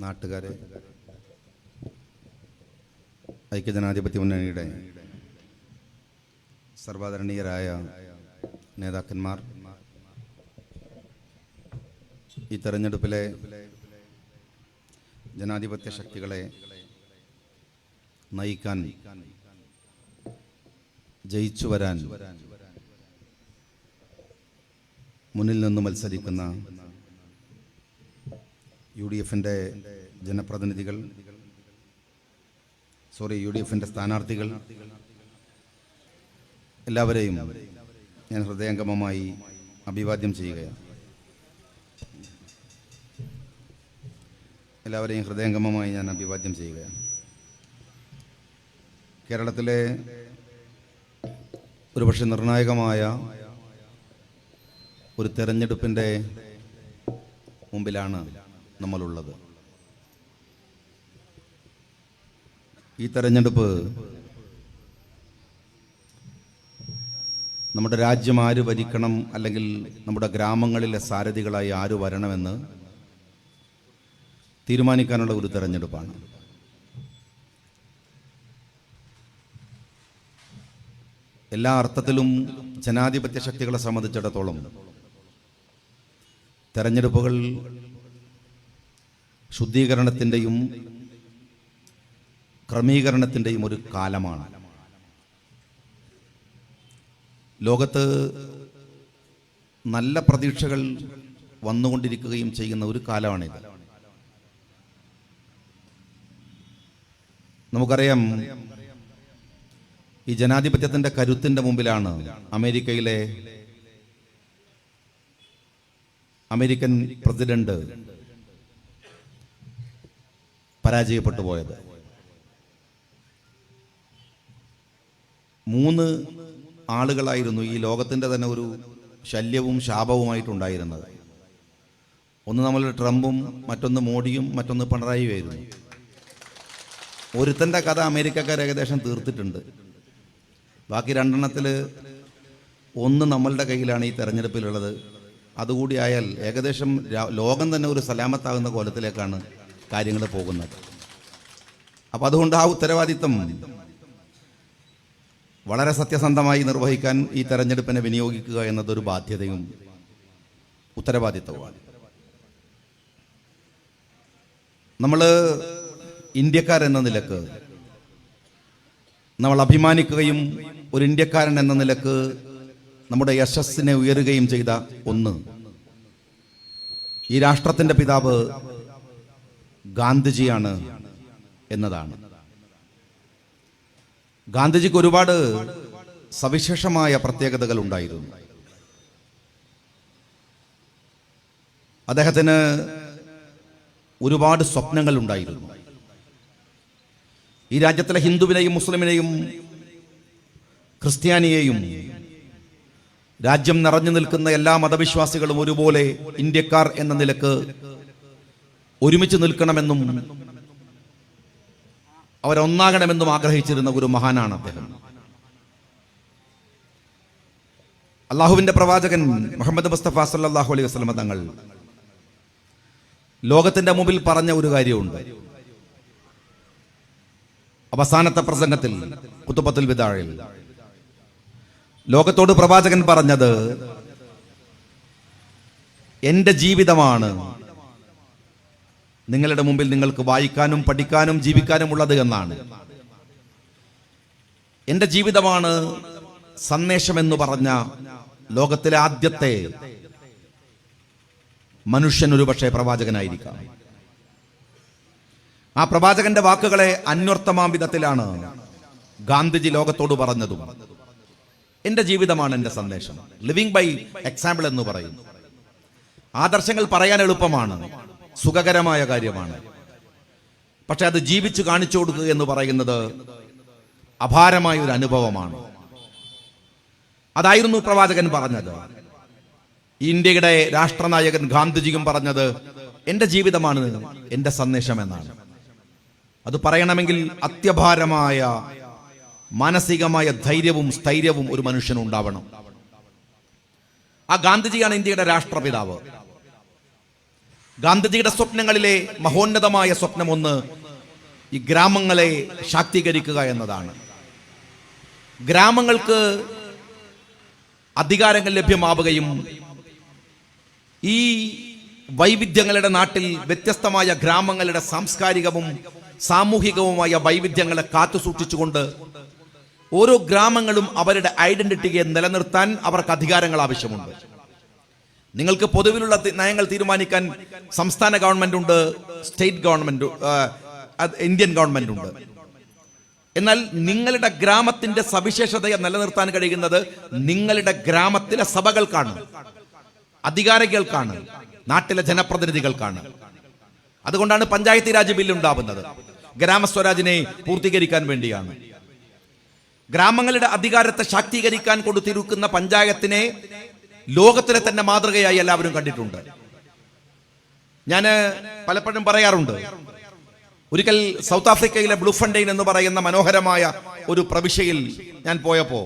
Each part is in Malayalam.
നാട്ടുകാരെ, ഐക്യജനാധിപത്യ മുന്നണിയുടെ സർവാദരണീയരായ നേതാക്കന്മാർ, ഈ തെരഞ്ഞെടുപ്പിലെ ജനാധിപത്യ ശക്തികളെ നയിക്കാൻ, ജയിച്ചു വരാൻ മുന്നിൽ നിന്ന് മത്സരിക്കുന്ന യു.ഡി.എഫിൻ്റെ ജനപ്രതിനിധികൾ, യു.ഡി.എഫിൻ്റെ സ്ഥാനാർത്ഥികൾ, എല്ലാവരെയും ഞാൻ ഹൃദയംഗമമായി അഭിവാദ്യം ചെയ്യുകയാണ്. കേരളത്തിലെ ഒരുപക്ഷെ നിർണായകമായ ഒരു തെരഞ്ഞെടുപ്പിൻ്റെ മുമ്പിലാണ് നമ്മളുള്ളത്. ഈ തെരഞ്ഞെടുപ്പ് നമ്മുടെ രാജ്യം ആര് ഭരിക്കണം, അല്ലെങ്കിൽ നമ്മുടെ ഗ്രാമങ്ങളിലെ സാരഥികളായി ആര് വരണമെന്ന് തീരുമാനിക്കാനുള്ള ഒരു തെരഞ്ഞെടുപ്പാണ്. എല്ലാ അർത്ഥത്തിലും ജനാധിപത്യ ശക്തികളെ സംബന്ധിച്ചിടത്തോളം തെരഞ്ഞെടുപ്പുകൾ ശുദ്ധീകരണത്തിൻ്റെയും ക്രമീകരണത്തിൻ്റെയും ഒരു കാലമാണ്. ലോകത്ത് നല്ല പ്രതീക്ഷകൾ വന്നുകൊണ്ടിരിക്കുകയും ചെയ്യുന്ന ഒരു കാലമാണിത്. നമുക്കറിയാം, ഈ ജനാധിപത്യത്തിൻ്റെ കരുത്തിൻ്റെ മുമ്പിലാണ് അമേരിക്കൻ പ്രസിഡന്റ് പരാജയപ്പെട്ടു പോയത്. 3 ആളുകളായിരുന്നു ഈ ലോകത്തിൻ്റെ തന്നെ ഒരു ശല്യവും ശാപവുമായിട്ടുണ്ടായിരുന്നത്. ഒന്ന് നമ്മളുടെ ട്രംപും, മറ്റൊന്ന് മോഡിയും, മറ്റൊന്ന് പിണറായിയുമായിരുന്നു. ഒരുത്തൻ്റെ കഥ അമേരിക്കക്കാർ ഏകദേശം തീർത്തിട്ടുണ്ട്. ബാക്കി 2 ഒന്ന് നമ്മളുടെ കയ്യിലാണ് ഈ തെരഞ്ഞെടുപ്പിലുള്ളത്. അതുകൂടി ആയാൽ ഏകദേശം ലോകം തന്നെ ഒരു സലാമത്താകുന്ന കോലത്തിലേക്കാണ് കാര്യങ്ങൾ പോകുന്നത്. അപ്പം അതുകൊണ്ട് ആ ഉത്തരവാദിത്വം വളരെ സത്യസന്ധമായി നിർവഹിക്കാൻ ഈ തെരഞ്ഞെടുപ്പിനെ വിനിയോഗിക്കുക എന്നതൊരു ബാധ്യതയും ഉത്തരവാദിത്വമാണ്. നമ്മൾ ഇന്ത്യക്കാരെന്ന നിലക്ക് നമ്മൾ അഭിമാനിക്കുകയും ഒരു ഇന്ത്യക്കാരൻ എന്ന നിലക്ക് നമ്മുടെ യശസ്സിനെ ഉയരുകയും ചെയ്ത ഒന്ന്, ഈ രാഷ്ട്രത്തിൻ്റെ പിതാവ് ഗാന്ധിജിയാണ് എന്നതാണ്. ഗാന്ധിജിക്ക് ഒരുപാട് സവിശേഷമായ പ്രത്യേകതകൾ ഉണ്ടായിരുന്നു. അദ്ദേഹത്തിന് ഒരുപാട് സ്വപ്നങ്ങൾ ഉണ്ടായിരുന്നു. ഈ രാജ്യത്തിലെ ഹിന്ദുവിനെയും മുസ്ലിമിനെയും ക്രിസ്ത്യാനിയെയും രാജ്യം നിറഞ്ഞു നിൽക്കുന്ന എല്ലാ മതവിശ്വാസികളും ഒരുപോലെ ഇന്ത്യക്കാർ എന്ന നിലക്ക് ഒരുമിച്ച് നിൽക്കണമെന്നും അവരൊന്നാകണമെന്നും ആഗ്രഹിച്ചിരുന്ന ഒരു മഹാനാണ് അദ്ദേഹം. അള്ളാഹുവിന്റെ പ്രവാചകൻ മുഹമ്മദ് മുസ്തഫ സല്ലല്ലാഹു അലൈഹി വസല്ലം തങ്ങൾ ലോകത്തിന്റെ മുമ്പിൽ പറഞ്ഞ ഒരു കാര്യമുണ്ട്. അവസാനത്തെ പ്രസംഗത്തിൽ ഖുതുബത്തുൽ വിദാഇൽ ലോകത്തോട് പ്രവാചകൻ പറഞ്ഞത്, എന്റെ ജീവിതമാണ് നിങ്ങളുടെ മുമ്പിൽ നിങ്ങൾക്ക് വായിക്കാനും പഠിക്കാനും ജീവിക്കാനും ഉള്ളത് എന്നാണ്. എന്റെ ജീവിതമാണ് സന്ദേശമെന്ന് പറഞ്ഞ ലോകത്തിലെ ആദ്യത്തെ മനുഷ്യൻ ഒരുപക്ഷെ പ്രവാചകനായിരിക്കാം. ആ പ്രവാചകന്റെ വാക്കുകളെ അന്വർത്ഥമാം വിധത്തിലാണ് ഗാന്ധിജി ലോകത്തോട് പറഞ്ഞതും. എന്റെ ജീവിതമാണ് എന്റെ സന്ദേശം. ലിവിങ് ബൈ എക്സാമ്പിൾ എന്ന് പറയും. ആദർശങ്ങൾ പറയാൻ എളുപ്പമാണ്, സുഖകരമായ കാര്യമാണ്. പക്ഷെ അത് ജീവിച്ചു കാണിച്ചു കൊടുക്കുക എന്ന് പറയുന്നത് അപാരമായ ഒരു അനുഭവമാണ്. അതായിരുന്നു പ്രവാചകൻ പറഞ്ഞത്. ഇന്ത്യയുടെ രാഷ്ട്രനായകൻ ഗാന്ധിജിയും പറഞ്ഞത് എന്റെ ജീവിതമാണ് എന്റെ സന്ദേശം എന്നാണ്. അത് പറയണമെങ്കിൽ അത്യഭാരമായ മാനസികമായ ധൈര്യവും സ്ഥൈര്യവും ഒരു മനുഷ്യനുണ്ടാവണം. ആ ഗാന്ധിജിയാണ് ഇന്ത്യയുടെ രാഷ്ട്രപിതാവ്. ഗാന്ധിജിയുടെ സ്വപ്നങ്ങളിലെ മഹോന്നതമായ സ്വപ്നമൊന്ന് ഈ ഗ്രാമങ്ങളെ ശാക്തീകരിക്കുക എന്നതാണ്. ഗ്രാമങ്ങൾക്ക് അധികാരങ്ങൾ ലഭ്യമാവുകയും ഈ വൈവിധ്യങ്ങളുടെ നാട്ടിൽ വ്യത്യസ്തമായ ഗ്രാമങ്ങളുടെ സാംസ്കാരികവും സാമൂഹികവുമായ വൈവിധ്യങ്ങളെ കാത്തു സൂക്ഷിച്ചുകൊണ്ട് ഓരോ ഗ്രാമങ്ങളും അവരുടെ ഐഡന്റിറ്റിയെ നിലനിർത്താൻ അവർക്ക് അധികാരങ്ങൾ ആവശ്യമുണ്ട്. നിങ്ങൾക്ക് പൊതുവിലുള്ള നയങ്ങൾ തീരുമാനിക്കാൻ സംസ്ഥാന ഗവൺമെന്റ് ഉണ്ട്, സ്റ്റേറ്റ് ഗവൺമെന്റ്, ഇന്ത്യൻ ഗവൺമെന്റ് ഉണ്ട്. എന്നാൽ നിങ്ങളുടെ ഗ്രാമത്തിന്റെ സവിശേഷതയെ നിലനിർത്താൻ കഴിയുന്നത് നിങ്ങളുടെ ഗ്രാമത്തിലെ സഭകൾക്കാണ്, അധികാരികൾക്കാണ്, നാട്ടിലെ ജനപ്രതിനിധികൾക്കാണ്. അതുകൊണ്ടാണ് പഞ്ചായത്തി രാജ് ബില്ല് ഉണ്ടാവുന്നത്. ഗ്രാമസ്വരാജിനെ പൂർത്തീകരിക്കാൻ വേണ്ടിയാണ്. ഗ്രാമങ്ങളുടെ അധികാരത്തെ ശാക്തീകരിക്കാൻ കൊടുത്തിരിക്കുന്ന പഞ്ചായത്തിനെ ലോകത്തിലെ തന്നെ മാതൃകയായി എല്ലാവരും കണ്ടിട്ടുണ്ട്. ഞാൻ പലപ്പോഴും പറയാറുണ്ട്, ഒരിക്കൽ സൗത്ത് ആഫ്രിക്കയിലെ ബ്ലൂഫണ്ടൈൻ എന്ന് പറയുന്ന മനോഹരമായ ഒരു പ്രവിശ്യയിൽ ഞാൻ പോയപ്പോ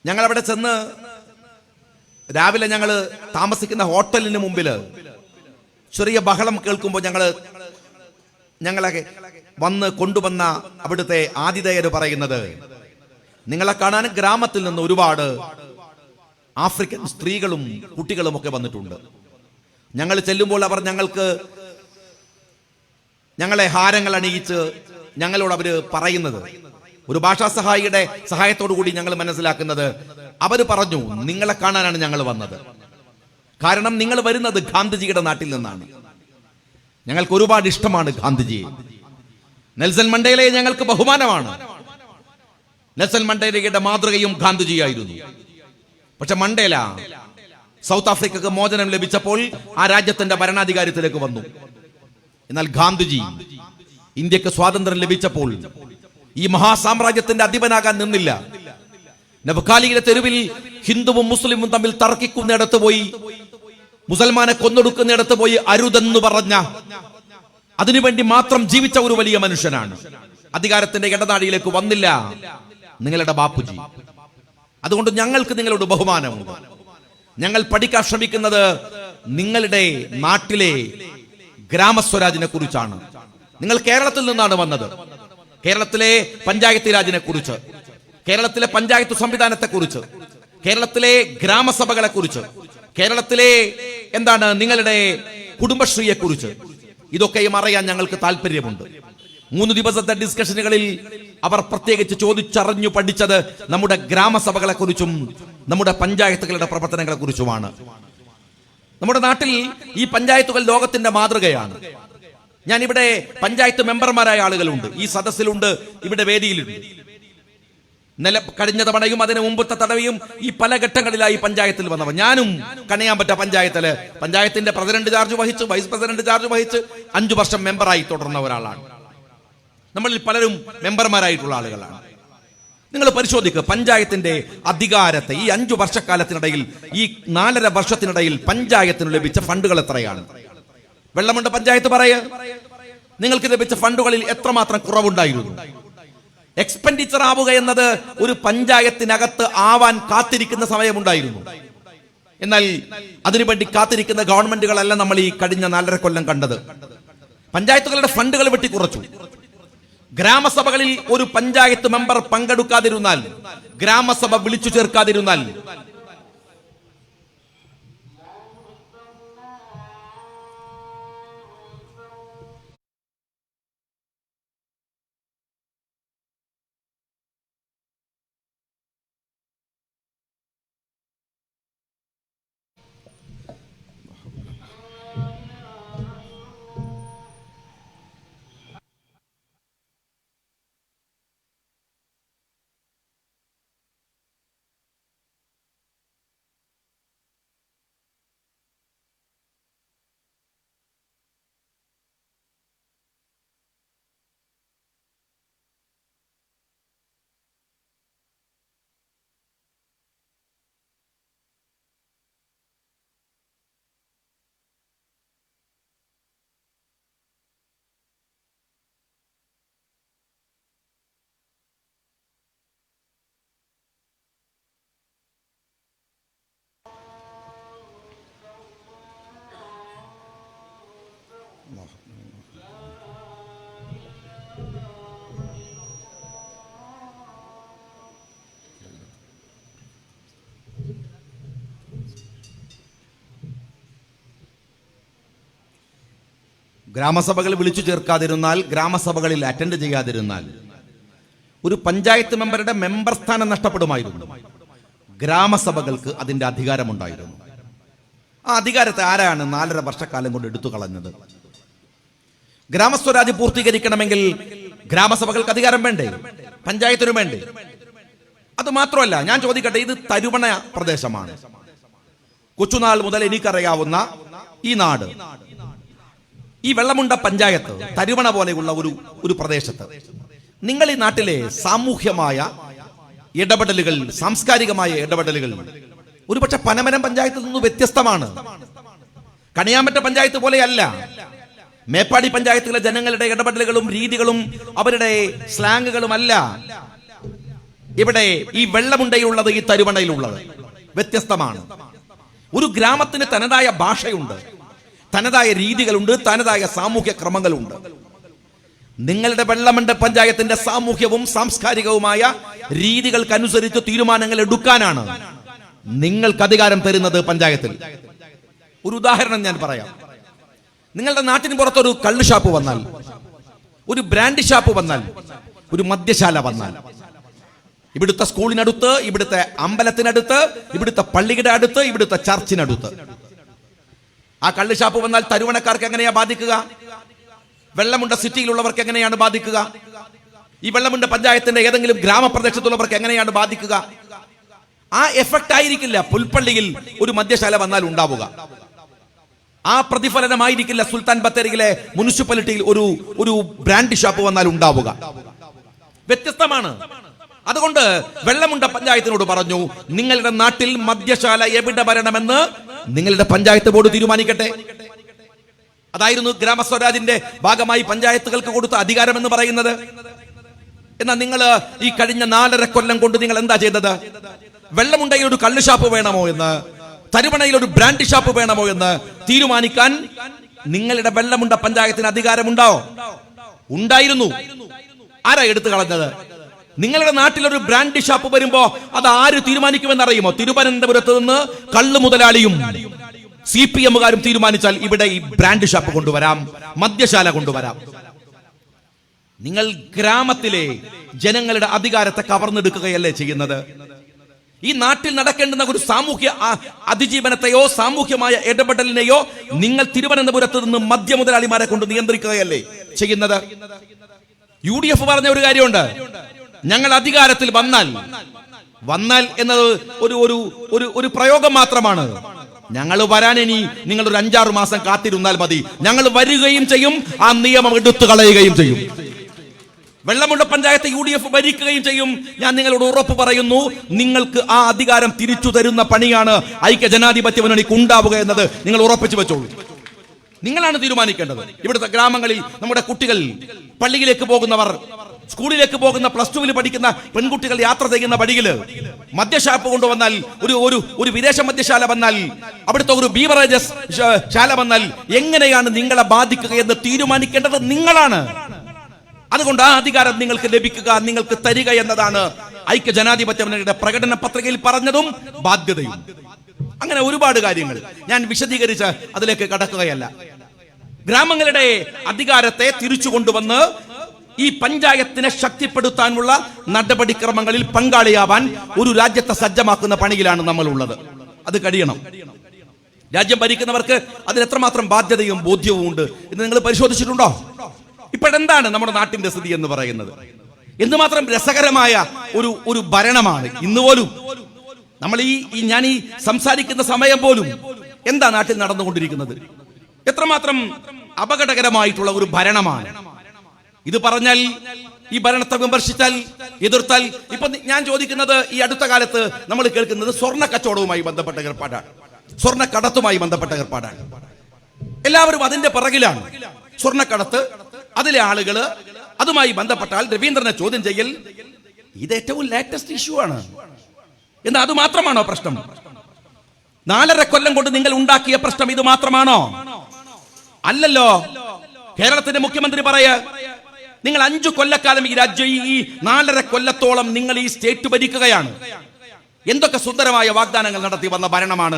ഞങ്ങൾ അവിടെ ചെന്ന് രാവിലെ ഞങ്ങൾ താമസിക്കുന്ന ഹോട്ടലിന് മുമ്പിൽ ചെറിയ ബഹളം കേൾക്കുമ്പോൾ ഞങ്ങളെ വന്ന് കൊണ്ടുവന്ന അവിടുത്തെ ആതിഥേയര് പറയുന്നത്, നിങ്ങളെ കാണാൻ ഗ്രാമത്തിൽ നിന്ന് ഒരുപാട് ആഫ്രിക്കൻ സ്ത്രീകളും കുട്ടികളും ഒക്കെ വന്നിട്ടുണ്ട്. ഞങ്ങൾ ചെല്ലുമ്പോൾ അവർ ഞങ്ങളെ ഹാരങ്ങൾ അണിയിച്ച് ഞങ്ങളോട് അവര് പറയുന്നത്, ഒരു ഭാഷാ സഹായിയുടെ സഹായത്തോടു കൂടി ഞങ്ങൾ മനസ്സിലാക്കുന്നത്, അവർ പറഞ്ഞു, നിങ്ങളെ കാണാനാണ് ഞങ്ങൾ വന്നത്. കാരണം നിങ്ങൾ വരുന്നത് ഗാന്ധിജിയുടെ നാട്ടിൽ നിന്നാണ്. ഞങ്ങൾക്ക് ഒരുപാട് ഇഷ്ടമാണ് ഗാന്ധിജിയെ. നെൽസൺ മണ്ടേലയെ ഞങ്ങൾക്ക് ബഹുമാനമാണ്. നെൽസൺ മണ്ടേലയുടെ മാതൃകയും ഗാന്ധിജിയായിരുന്നു. പക്ഷെ മണ്ടേല സൗത്ത് ആഫ്രിക്കക്ക് മോചനം ലഭിച്ചപ്പോൾ ആ രാജ്യത്തിന്റെ ഭരണാധികാരത്തിലേക്ക് വന്നു. എന്നാൽ ഗാന്ധിജി ഇന്ത്യക്ക് സ്വാതന്ത്ര്യം ലഭിച്ചപ്പോൾ ഈ മഹാസാമ്രാജ്യത്തിന്റെ അധിപനാകാൻ നിന്നില്ല. നവഖാലിയിലെ തെരുവിൽ ഹിന്ദുവും മുസ്ലിമും തമ്മിൽ തർക്കിക്കുന്നിടത്ത് പോയി, മുസൽമാനെ കൊന്നൊടുക്കുന്നിടത്ത് പോയി അരുതെന്ന് പറഞ്ഞ, അതിനുവേണ്ടി മാത്രം ജീവിച്ച ഒരു വലിയ മനുഷ്യനാണ്. അധികാരത്തിന്റെ ഇടനാഴിയിലേക്ക് വന്നില്ല നിങ്ങളുടെ ബാപ്പുജി. അതുകൊണ്ട് ഞങ്ങൾക്ക് നിങ്ങളോട് ബഹുമാനമുണ്ട്. ഞങ്ങൾ പഠിക്കാൻ ശ്രമിക്കുന്നത് നിങ്ങളുടെ നാട്ടിലെ ഗ്രാമസ്വരാജിനെ കുറിച്ചാണ്. നിങ്ങൾ കേരളത്തിൽ നിന്നാണ് വന്നത്. കേരളത്തിലെ പഞ്ചായത്ത് രാജിനെ കുറിച്ച്, കേരളത്തിലെ പഞ്ചായത്ത് സംവിധാനത്തെ കുറിച്ച്, കേരളത്തിലെ ഗ്രാമസഭകളെ കുറിച്ച്, കേരളത്തിലെ നിങ്ങളുടെ കുടുംബശ്രീയെ കുറിച്ച്, ഇതൊക്കെയും അറിയാൻ ഞങ്ങൾക്ക് താല്പര്യമുണ്ട്. 3 ദിവസത്തെ ഡിസ്കഷനുകളിൽ അവർ പ്രത്യേകിച്ച് ചോദിച്ചറിഞ്ഞു പഠിച്ചത് നമ്മുടെ ഗ്രാമസഭകളെ കുറിച്ചും നമ്മുടെ പഞ്ചായത്തുകളുടെ പ്രവർത്തനങ്ങളെ കുറിച്ചുമാണ്. നമ്മുടെ നാട്ടിൽ ഈ പഞ്ചായത്തുകൾ ലോകത്തിന്റെ മാതൃകയാണ്. ഞാനിവിടെ പഞ്ചായത്ത് മെമ്പർമാരായ ആളുകളുണ്ട്, ഈ സദസ്സിലുണ്ട്, ഇവിടെ വേദിയിലുണ്ട്. കഴിഞ്ഞ തവണയും അതിന് മുമ്പത്തെ തവണയും ഈ പല ഘട്ടങ്ങളിലായി പഞ്ചായത്തിൽ വന്നവർ. ഞാനും കണിയാമ്പറ്റ പഞ്ചായത്തിന്റെ പ്രസിഡന്റ് ചാർജ് വഹിച്ച്, വൈസ് പ്രസിഡന്റ് ചാർജ് വഹിച്ച് 5 വർഷം മെമ്പറായി തുടർന്ന ഒരാളാണ്. നമ്മളിൽ പലരും മെമ്പർമാരായിട്ടുള്ള ആളുകളാണ്. നിങ്ങൾ പരിശോധിക്കുക, പഞ്ചായത്തിന്റെ അധികാരത്തെ ഈ 5 വർഷക്കാലത്തിനിടയിൽ, ഈ 4.5 വർഷത്തിനിടയിൽ പഞ്ചായത്തിന് ലഭിച്ച ഫണ്ടുകൾ എത്രയാണ്? വെള്ളമുണ്ട പഞ്ചായത്ത് നിങ്ങൾക്ക് ലഭിച്ച ഫണ്ടുകളിൽ എത്രമാത്രം കുറവുണ്ടായിരുന്നു? എക്സ്പെൻഡിച്ചർ ആവുക എന്നത് ഒരു പഞ്ചായത്തിനകത്ത് ആവാൻ കാത്തിരിക്കുന്ന സമയമുണ്ടായിരുന്നു. എന്നാൽ അതിനുവേണ്ടി കാത്തിരിക്കുന്ന ഗവൺമെന്റുകളല്ല നമ്മൾ ഈ കഴിഞ്ഞ 4.5 കൊല്ലം കണ്ടത്. പഞ്ചായത്തുകളുടെ ഫണ്ടുകൾ വെട്ടിക്കുറച്ചു. ഗ്രാമസഭകളിൽ ഒരു പഞ്ചായത്ത് മെമ്പർ പങ്കെടുക്കാതിരുന്നാൽ, ഗ്രാമസഭ വിളിച്ചു ചേർക്കാതിരുന്നാൽ ഗ്രാമസഭകൾ വിളിച്ചു ചേർക്കാതിരുന്നാൽ, ഗ്രാമസഭകളിൽ അറ്റൻഡ് ചെയ്യാതിരുന്നാൽ ഒരു പഞ്ചായത്ത് മെമ്പറുടെ മെമ്പർ സ്ഥാനം നഷ്ടപ്പെടുമായിരുന്നു. ഗ്രാമസഭകൾക്ക് അതിന്റെ അധികാരമുണ്ടായിരുന്നു. ആ അധികാരത്തെ ആരാണ് 4.5 വർഷക്കാലം കൊണ്ട് എടുത്തു കളഞ്ഞത്? ഗ്രാമസ്വരാജ് പൂർത്തീകരിക്കണമെങ്കിൽ ഗ്രാമസഭകൾക്ക് അധികാരം വേണ്ടേ? പഞ്ചായത്തിനും വേണ്ടേ? അത് മാത്രമല്ല, ഞാൻ ചോദിക്കട്ടെ, ഇത് തരുവണ പ്രദേശമാണ്. കൊച്ചുനാൾ മുതൽ എനിക്കറിയാവുന്ന ഈ നാട്, ഈ വെള്ളമുണ്ട പഞ്ചായത്ത് തരുവണ പോലെയുള്ള ഒരു പ്രദേശത്ത് നിങ്ങൾ ഈ നാട്ടിലെ സാമൂഹ്യമായ ഇടപെടലുകൾ, സാംസ്കാരികമായ ഇടപെടലുകൾ ഒരുപക്ഷെ പനമരം പഞ്ചായത്തിൽ നിന്ന് വ്യത്യസ്തമാണ്. കണിയാമ്പറ്റ പഞ്ചായത്ത് പോലെയല്ല. മേപ്പാടി പഞ്ചായത്തിലെ ജനങ്ങളുടെ ഇടപെടലുകളും രീതികളും അവരുടെ സ്ലാങ്ങുകളുമല്ല ഇവിടെ ഈ വെള്ളമുണ്ടയിലുള്ളത്, ഈ തരുവണയിലുള്ളത് വ്യത്യസ്തമാണ്. ഒരു ഗ്രാമത്തിന് തനതായ ഭാഷയുണ്ട്, തനതായ രീതികളുണ്ട്, തനതായ സാമൂഹ്യ ക്രമങ്ങളുണ്ട്. നിങ്ങളുടെ വെള്ളമുണ്ട പഞ്ചായത്തിന്റെ സാമൂഹ്യവും സാംസ്കാരികവുമായ രീതികൾക്കനുസരിച്ച് തീരുമാനങ്ങൾ എടുക്കാനാണ് നിങ്ങൾക്ക് അധികാരം തരുന്നത് പഞ്ചായത്തിൽ. ഒരു ഉദാഹരണം ഞാൻ പറയാം. നിങ്ങളുടെ നാട്ടിന് പുറത്തൊരു കള്ള് ഷാപ്പ് വന്നാൽ, ഒരു ബ്രാൻഡ് ഷാപ്പ് വന്നാൽ, ഒരു മദ്യശാല വന്നാൽ, ഇവിടുത്തെ സ്കൂളിനടുത്ത്, ഇവിടുത്തെ അമ്പലത്തിനടുത്ത്, ഇവിടുത്തെ പള്ളിയുടെ അടുത്ത്, ഇവിടുത്തെ ചർച്ചിനടുത്ത് ആ കള്ള് ഷാപ്പ് വന്നാൽ തരുവണക്കാർക്ക് എങ്ങനെയാ ബാധിക്കുക? വെള്ളമുണ്ട സിറ്റിയിലുള്ളവർക്ക് എങ്ങനെയാണ് ബാധിക്കുക? ഈ വെള്ളമുണ്ട പഞ്ചായത്തിന്റെ ഏതെങ്കിലും ഗ്രാമപ്രദേശത്തുള്ളവർക്ക് എങ്ങനെയാണ് ബാധിക്കുക? ആ എഫക്റ്റ് ആയിരിക്കില്ല പുൽപ്പള്ളിയിൽ ഒരു മദ്യശാല വന്നാൽ ഉണ്ടാവുക. ആ പ്രതിഫലനമായിരിക്കില്ല സുൽത്താൻ ബത്തേരിയിലെ മുനിസിപ്പാലിറ്റിയിൽ ഒരു ബ്രാൻഡ് ഷാപ്പ് വന്നാൽ ഉണ്ടാവുക. വ്യത്യസ്തമാണ്. അതുകൊണ്ട് വെള്ളമുണ്ട പഞ്ചായത്തിനോട് പറഞ്ഞു, നിങ്ങളുടെ നാട്ടിൽ മദ്യശാല എവിടെ വരണമെന്ന് നിങ്ങളുടെ പഞ്ചായത്ത് ബോർഡ് തീരുമാനിക്കട്ടെ. അതായിരുന്നു ഗ്രാമസ്വരാജിന്റെ ഭാഗമായി പഞ്ചായത്തുകൾക്ക് കൊടുത്ത അധികാരം എന്ന് പറയുന്നത്. എന്നാൽ നിങ്ങൾ ഈ കഴിഞ്ഞ 4.5 കൊല്ലം കൊണ്ട് നിങ്ങൾ എന്താ ചെയ്തത്? വെള്ളമുണ്ടയിൽ ഒരു കള്ള് ഷാപ്പ് വേണമോ എന്ന്, തരുവണയിൽ ഒരു ബ്രാൻഡ് ഷാപ്പ് വേണമോ എന്ന് തീരുമാനിക്കാൻ നിങ്ങളുടെ വെള്ളമുണ്ട പഞ്ചായത്തിന് അധികാരമുണ്ടോ? ഉണ്ടായിരുന്നു. ആരാ എടുത്തു കളഞ്ഞത്? നിങ്ങളുടെ നാട്ടിൽ ഒരു ബ്രാൻഡ് ഷാപ്പ് വരുമ്പോ അത് ആര് തീരുമാനിക്കുമെന്നറിയുമോ? തിരുവനന്തപുരത്ത് നിന്ന് കള്ള് മുതലാളിയും CPM-കാരും തീരുമാനിച്ചാൽ ഇവിടെ ഈ ബ്രാൻഡ് ഷാപ്പ് കൊണ്ടുവരാം, മദ്യശാല കൊണ്ടുവരാം. നിങ്ങൾ ഗ്രാമത്തിലെ ജനങ്ങളുടെ അധികാരത്തെ കവർന്നെടുക്കുകയല്ലേ ചെയ്യുന്നത്? ഈ നാട്ടിൽ നടക്കേണ്ടുന്ന ഒരു സാമൂഹ്യ അതിജീവനത്തെയോ സാമൂഹ്യമായ ഇടപെടലിനെയോ നിങ്ങൾ തിരുവനന്തപുരത്ത് നിന്ന് മദ്യ മുതലാളിമാരെ കൊണ്ട് നിയന്ത്രിക്കുകയല്ലേ ചെയ്യുന്നത്? UDF പറഞ്ഞ ഒരു കാര്യമുണ്ട്, ഞങ്ങൾ അധികാരത്തിൽ വന്നാൽ എന്നത് ഒരു പ്രയോഗം മാത്രമാണ്. ഞങ്ങൾ വരാൻ ഇനി നിങ്ങൾ ഒരു 5-6 മാസം കാത്തിരുന്നാൽ മതി. ഞങ്ങൾ വരികയും ചെയ്യും, ആ നിയമം എടുത്തു കളയുകയും ചെയ്യും. വെള്ളമുണ്ട പഞ്ചായത്ത് UDF ഭരിക്കുകയും ചെയ്യും. ഞാൻ നിങ്ങളോട് ഉറപ്പ് പറയുന്നു, നിങ്ങൾക്ക് ആ അധികാരം തിരിച്ചു തരുന്ന പണിയാണ് ഐക്യ ജനാധിപത്യ മുന്നണിക്ക് ഉണ്ടാവുക എന്നത് നിങ്ങൾ ഉറപ്പിച്ചു വെച്ചോളൂ. നിങ്ങളാണ് തീരുമാനിക്കേണ്ടത്. ഇവിടുത്തെ ഗ്രാമങ്ങളിൽ നമ്മുടെ കുട്ടികൾ, പള്ളിയിലേക്ക് പോകുന്നവർ, സ്കൂളിലേക്ക് പോകുന്ന +2 പഠിക്കുന്ന പെൺകുട്ടികൾ യാത്ര ചെയ്യുന്ന വഴിയില് മദ്യഷാപ്പ് കൊണ്ടുവന്നാൽ, ഒരു വിദേശ മദ്യശാല വന്നാൽ, അവിടുത്തെ ഒരു ബീവറേജസ് ശാല വന്നാൽ എങ്ങനെയാണ് നിങ്ങളെ ബാധിക്കുക എന്ന് തീരുമാനിക്കേണ്ടത് നിങ്ങളാണ്. അതുകൊണ്ട് ആ അധികാരം നിങ്ങൾക്ക് ലഭിക്കുക, നിങ്ങൾക്ക് തരിക എന്നതാണ് ഐക്യ ജനാധിപത്യ മുന്നണിയുടെ പ്രകടന പത്രികയിൽ പറഞ്ഞതും ബാധ്യതയും. അങ്ങനെ ഒരുപാട് കാര്യങ്ങൾ ഞാൻ വിശദീകരിച്ച് അതിലേക്ക് കടക്കുകയല്ല. ഗ്രാമങ്ങളുടെ അധികാരത്തെ തിരിച്ചു കൊണ്ടുവന്ന് ഈ പഞ്ചായത്തിനെ ശക്തിപ്പെടുത്താനുള്ള നടപടിക്രമങ്ങളിൽ പങ്കാളിയാവാൻ ഒരു രാജ്യത്തെ സജ്ജമാക്കുന്ന പണിയിലാണ് നമ്മൾ ഉള്ളത്. അത് കഴിയണം. രാജ്യം ഭരിക്കുന്നവർക്ക് അതിന് എത്രമാത്രം ബാധ്യതയും ബോധ്യവും ഉണ്ട് എന്ന് നിങ്ങൾ പരിശോധിച്ചിട്ടുണ്ടോ? ഇപ്പോഴെന്താണ് നമ്മുടെ നാട്ടിന്റെ സ്ഥിതി എന്ന് പറയുന്നത്? എന്തുമാത്രം രസകരമായ ഒരു ഭരണമാണ് ഇന്ന് പോലും. നമ്മൾ ഞാൻ ഈ സംസാരിക്കുന്ന സമയം പോലും എന്താ നാട്ടിൽ നടന്നുകൊണ്ടിരിക്കുന്നത്? എത്രമാത്രം അപകടകരമായിട്ടുള്ള ഒരു ഭരണമാണ് ഇത്. പറഞ്ഞാൽ, ഈ ഭരണത്തെ വിമർശിച്ചാൽ, എതിർത്താൽ, ഇപ്പൊ ഞാൻ ചോദിക്കുന്നത്, ഈ അടുത്ത കാലത്ത് നമ്മൾ കേൾക്കുന്നത് സ്വർണ്ണ കച്ചവടവുമായി ബന്ധപ്പെട്ട ഏർപ്പാടാണ്, സ്വർണ്ണക്കടത്തുമായി ബന്ധപ്പെട്ട ഏർപ്പാടാണ്. എല്ലാവരും അതിന്റെ പിറകിലാണ്. സ്വർണ്ണക്കടത്ത്, അതിലെ ആളുകള്, അതുമായി ബന്ധപ്പെട്ടാൽ രവീന്ദ്രനെ ചോദ്യം ചെയ്യൽ, ഇത് ഏറ്റവും ലേറ്റസ്റ്റ് ഇഷ്യൂ ആണ്. എന്നാൽ അത് മാത്രമാണോ പ്രശ്നം? 4.5 കൊല്ലം കൊണ്ട് നിങ്ങൾ ഉണ്ടാക്കിയ പ്രശ്നം ഇത് മാത്രമാണോ? അല്ലല്ലോ. കേരളത്തിന്റെ മുഖ്യമന്ത്രി പറയാ, നിങ്ങൾ 5 കൊല്ലക്കാലം ഈ രാജ്യം ഈ 4.5 കൊല്ലത്തോളം നിങ്ങൾ ഈ സ്റ്റേറ്റ് ഭരിക്കുകയാണ്. എന്തൊക്കെ സുന്ദരമായ വാഗ്ദാനങ്ങൾ നടത്തി വന്ന ഭരണമാണ്.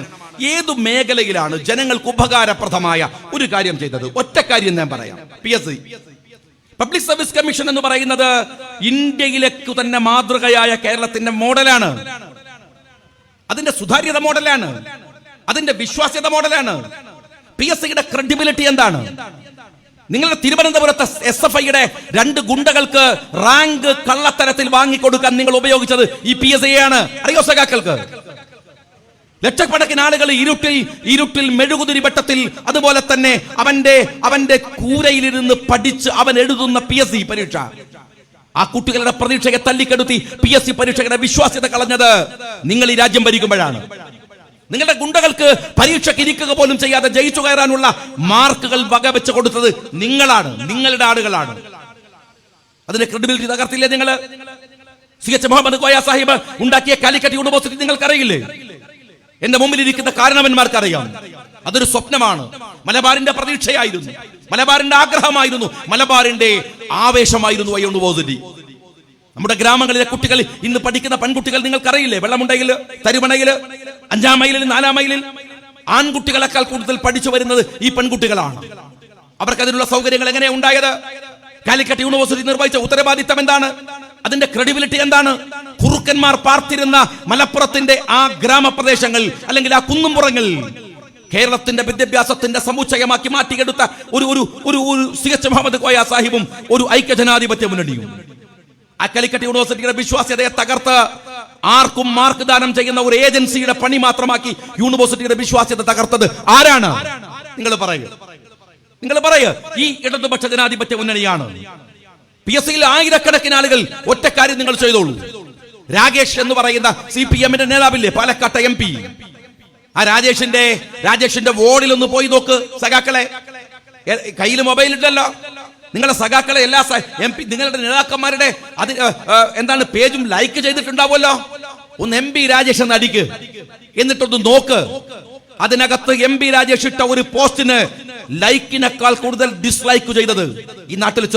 ഏതു മേഖലയിലാണ് ജനങ്ങൾക്ക് ഉപകാരപ്രദമായ ഒരു കാര്യം ചെയ്തത്? ഒറ്റ കാര്യം ഞാൻ പറയാം. PSC, പബ്ലിക് സർവീസ് കമ്മീഷൻ എന്ന് പറയുന്നത് ഇന്ത്യയിലേക്ക് തന്നെ മാതൃകയായ കേരളത്തിന്റെ മോഡലാണ്. അതിന്റെ സുതാര്യത മോഡലാണ്, അതിന്റെ വിശ്വാസ്യത മോഡലാണ്. PSCയുടെ ക്രെഡിബിലിറ്റി എന്താണ്? നിങ്ങളുടെ തിരുവനന്തപുരത്തെ SFIയുടെ 2 ഗുണ്ടകൾക്ക് റാങ്ക് കള്ളത്തരത്തിൽ വാങ്ങിക്കൊടുക്കാൻ നിങ്ങൾ ഉപയോഗിച്ചത് ഈ PSC ആണ്. അറിയോ സഖാക്കൾക്ക്? ലക്ഷക്കണക്കിന് ആളുകൾ ഇരുട്ടിൽ മെഴുകുതിരി വെട്ടത്തിൽ, അതുപോലെ തന്നെ അവന്റെ കൂരയിലിരുന്ന് പഠിച്ച് അവൻ എഴുതുന്ന PSC പരീക്ഷ, ആ കുട്ടികളുടെ പ്രതീക്ഷയെ തല്ലിക്കെടുത്തി PSC പരീക്ഷയുടെ വിശ്വാസ്യത കളഞ്ഞത് നിങ്ങൾ ഈ രാജ്യം ഭരിക്കുമ്പോഴാണ്. നിങ്ങളുടെ ഗുണ്ടകൾക്ക് പരീക്ഷയ്ക്ക് ഇരിക്കുക പോലും ചെയ്യാതെ ജയിച്ചു കയറാനുള്ള മാർക്കുകൾ വകവെച്ച് കൊടുത്തത് നിങ്ങളാണ്, നിങ്ങളുടെ ആളുകളാണ്. അതിന്റെ ക്രെഡിബിലിറ്റി തകർത്തില്ലേ നിങ്ങൾ? CH മുഹമ്മദ് കോയ സാഹിബ് ഉണ്ടാക്കിയ കാലിക്കറ്റ് യൂണിവേഴ്സിറ്റി നിങ്ങൾക്കറിയില്ലേ? എന്റെ മുമ്പിൽ ഇരിക്കുന്ന കാരണവന്മാർക്കറിയാം. അതൊരു സ്വപ്നമാണ്. മലബാറിന്റെ പ്രതീക്ഷയായിരുന്നു, മലബാറിന്റെ ആഗ്രഹമായിരുന്നു, മലബാറിന്റെ ആവേശമായിരുന്നു ആ യൂണിവേഴ്സിറ്റി. നമ്മുടെ ഗ്രാമങ്ങളിലെ കുട്ടികൾ, ഇന്ന് പഠിക്കുന്ന പെൺകുട്ടികൾ നിങ്ങൾക്കറിയില്ലേ? വെള്ളമുണ്ടയിൽ, തരുമണയിൽ, 5-ാം മൈലിൽ, 4-ാം മൈലിൽ ആൺകുട്ടികളെക്കാൾ കൂടുതൽ പഠിച്ചു വരുന്നത് ഈ പെൺകുട്ടികളാണ്. അവർക്ക് അതിനുള്ള സൗകര്യങ്ങൾ എങ്ങനെയാണ് ഉണ്ടായത്? കാലിക്കറ്റ് യൂണിവേഴ്സിറ്റി നിർവഹിച്ച ഉത്തരവാദിത്തം എന്താണ്? അതിന്റെ ക്രെഡിബിലിറ്റി എന്താണ്? കുറുക്കന്മാർ പാർത്തിരുന്ന മലപ്പുറത്തിന്റെ ആ ഗ്രാമപ്രദേശങ്ങൾ, അല്ലെങ്കിൽ ആ കുന്നുംപുറങ്ങൾ കേരളത്തിന്റെ വിദ്യാഭ്യാസത്തിന്റെ സമുച്ചയമാക്കി മാറ്റിയെടുത്ത ഒരു CH മുഹമ്മദ് കോയ സാഹിബും ഒരു ഐക്യജനാധിപത്യ മുന്നണിയും ആ കാലിക്കറ്റ് യൂണിവേഴ്സിറ്റിയുടെ വിശ്വാസ്യതയെ തകർത്ത് ആർക്കും മാർക്ക് ദാനം ചെയ്യുന്ന ഒരു ഏജൻസിയുടെ പണി മാത്രമാക്കി യൂണിവേഴ്സിറ്റിയുടെ വിശ്വാസ്യത തകർത്തത് ആരാണ്? നിങ്ങൾ പറയൂ. ഈ ഇടതുപക്ഷ ജനാധിപത്യ മുന്നണിയാണ്. PSCയിൽ ആയിരക്കണക്കിന് ആളുകൾ. ഒറ്റ കാര്യം നിങ്ങൾ ചെയ്തോളൂ. രാജേഷ് എന്ന് പറയുന്ന CPM-ന്റെ നേതാവില്ലേ, പാലക്കാട്ടെ MP, ആ രാജേഷിന്റെ വാർഡിൽ ഒന്ന് പോയി നോക്ക് സഖാക്കളെ. കയ്യിൽ മൊബൈൽ ഇല്ലല്ലോ. നിങ്ങളുടെ സഖാക്കളെ എല്ലാ MP, നിങ്ങളുടെ നേതാക്കന്മാരുടെ എന്താണ് പേജും ലൈക്ക് ചെയ്തിട്ടുണ്ടാവുമല്ലോ. ഒന്ന് MP രാജേഷ് എന്ന് അടിക്ക്, എന്നിട്ടൊന്ന് നോക്ക്. അതിനകത്ത് MP രാജേഷ് ഇട്ട ഒരു പോസ്റ്റിന് ലൈക്കിനേക്കാൾ കൂടുതൽ ഡിസ്ലൈക്ക് ചെയ്തത് ഈ നാട്ടിലെ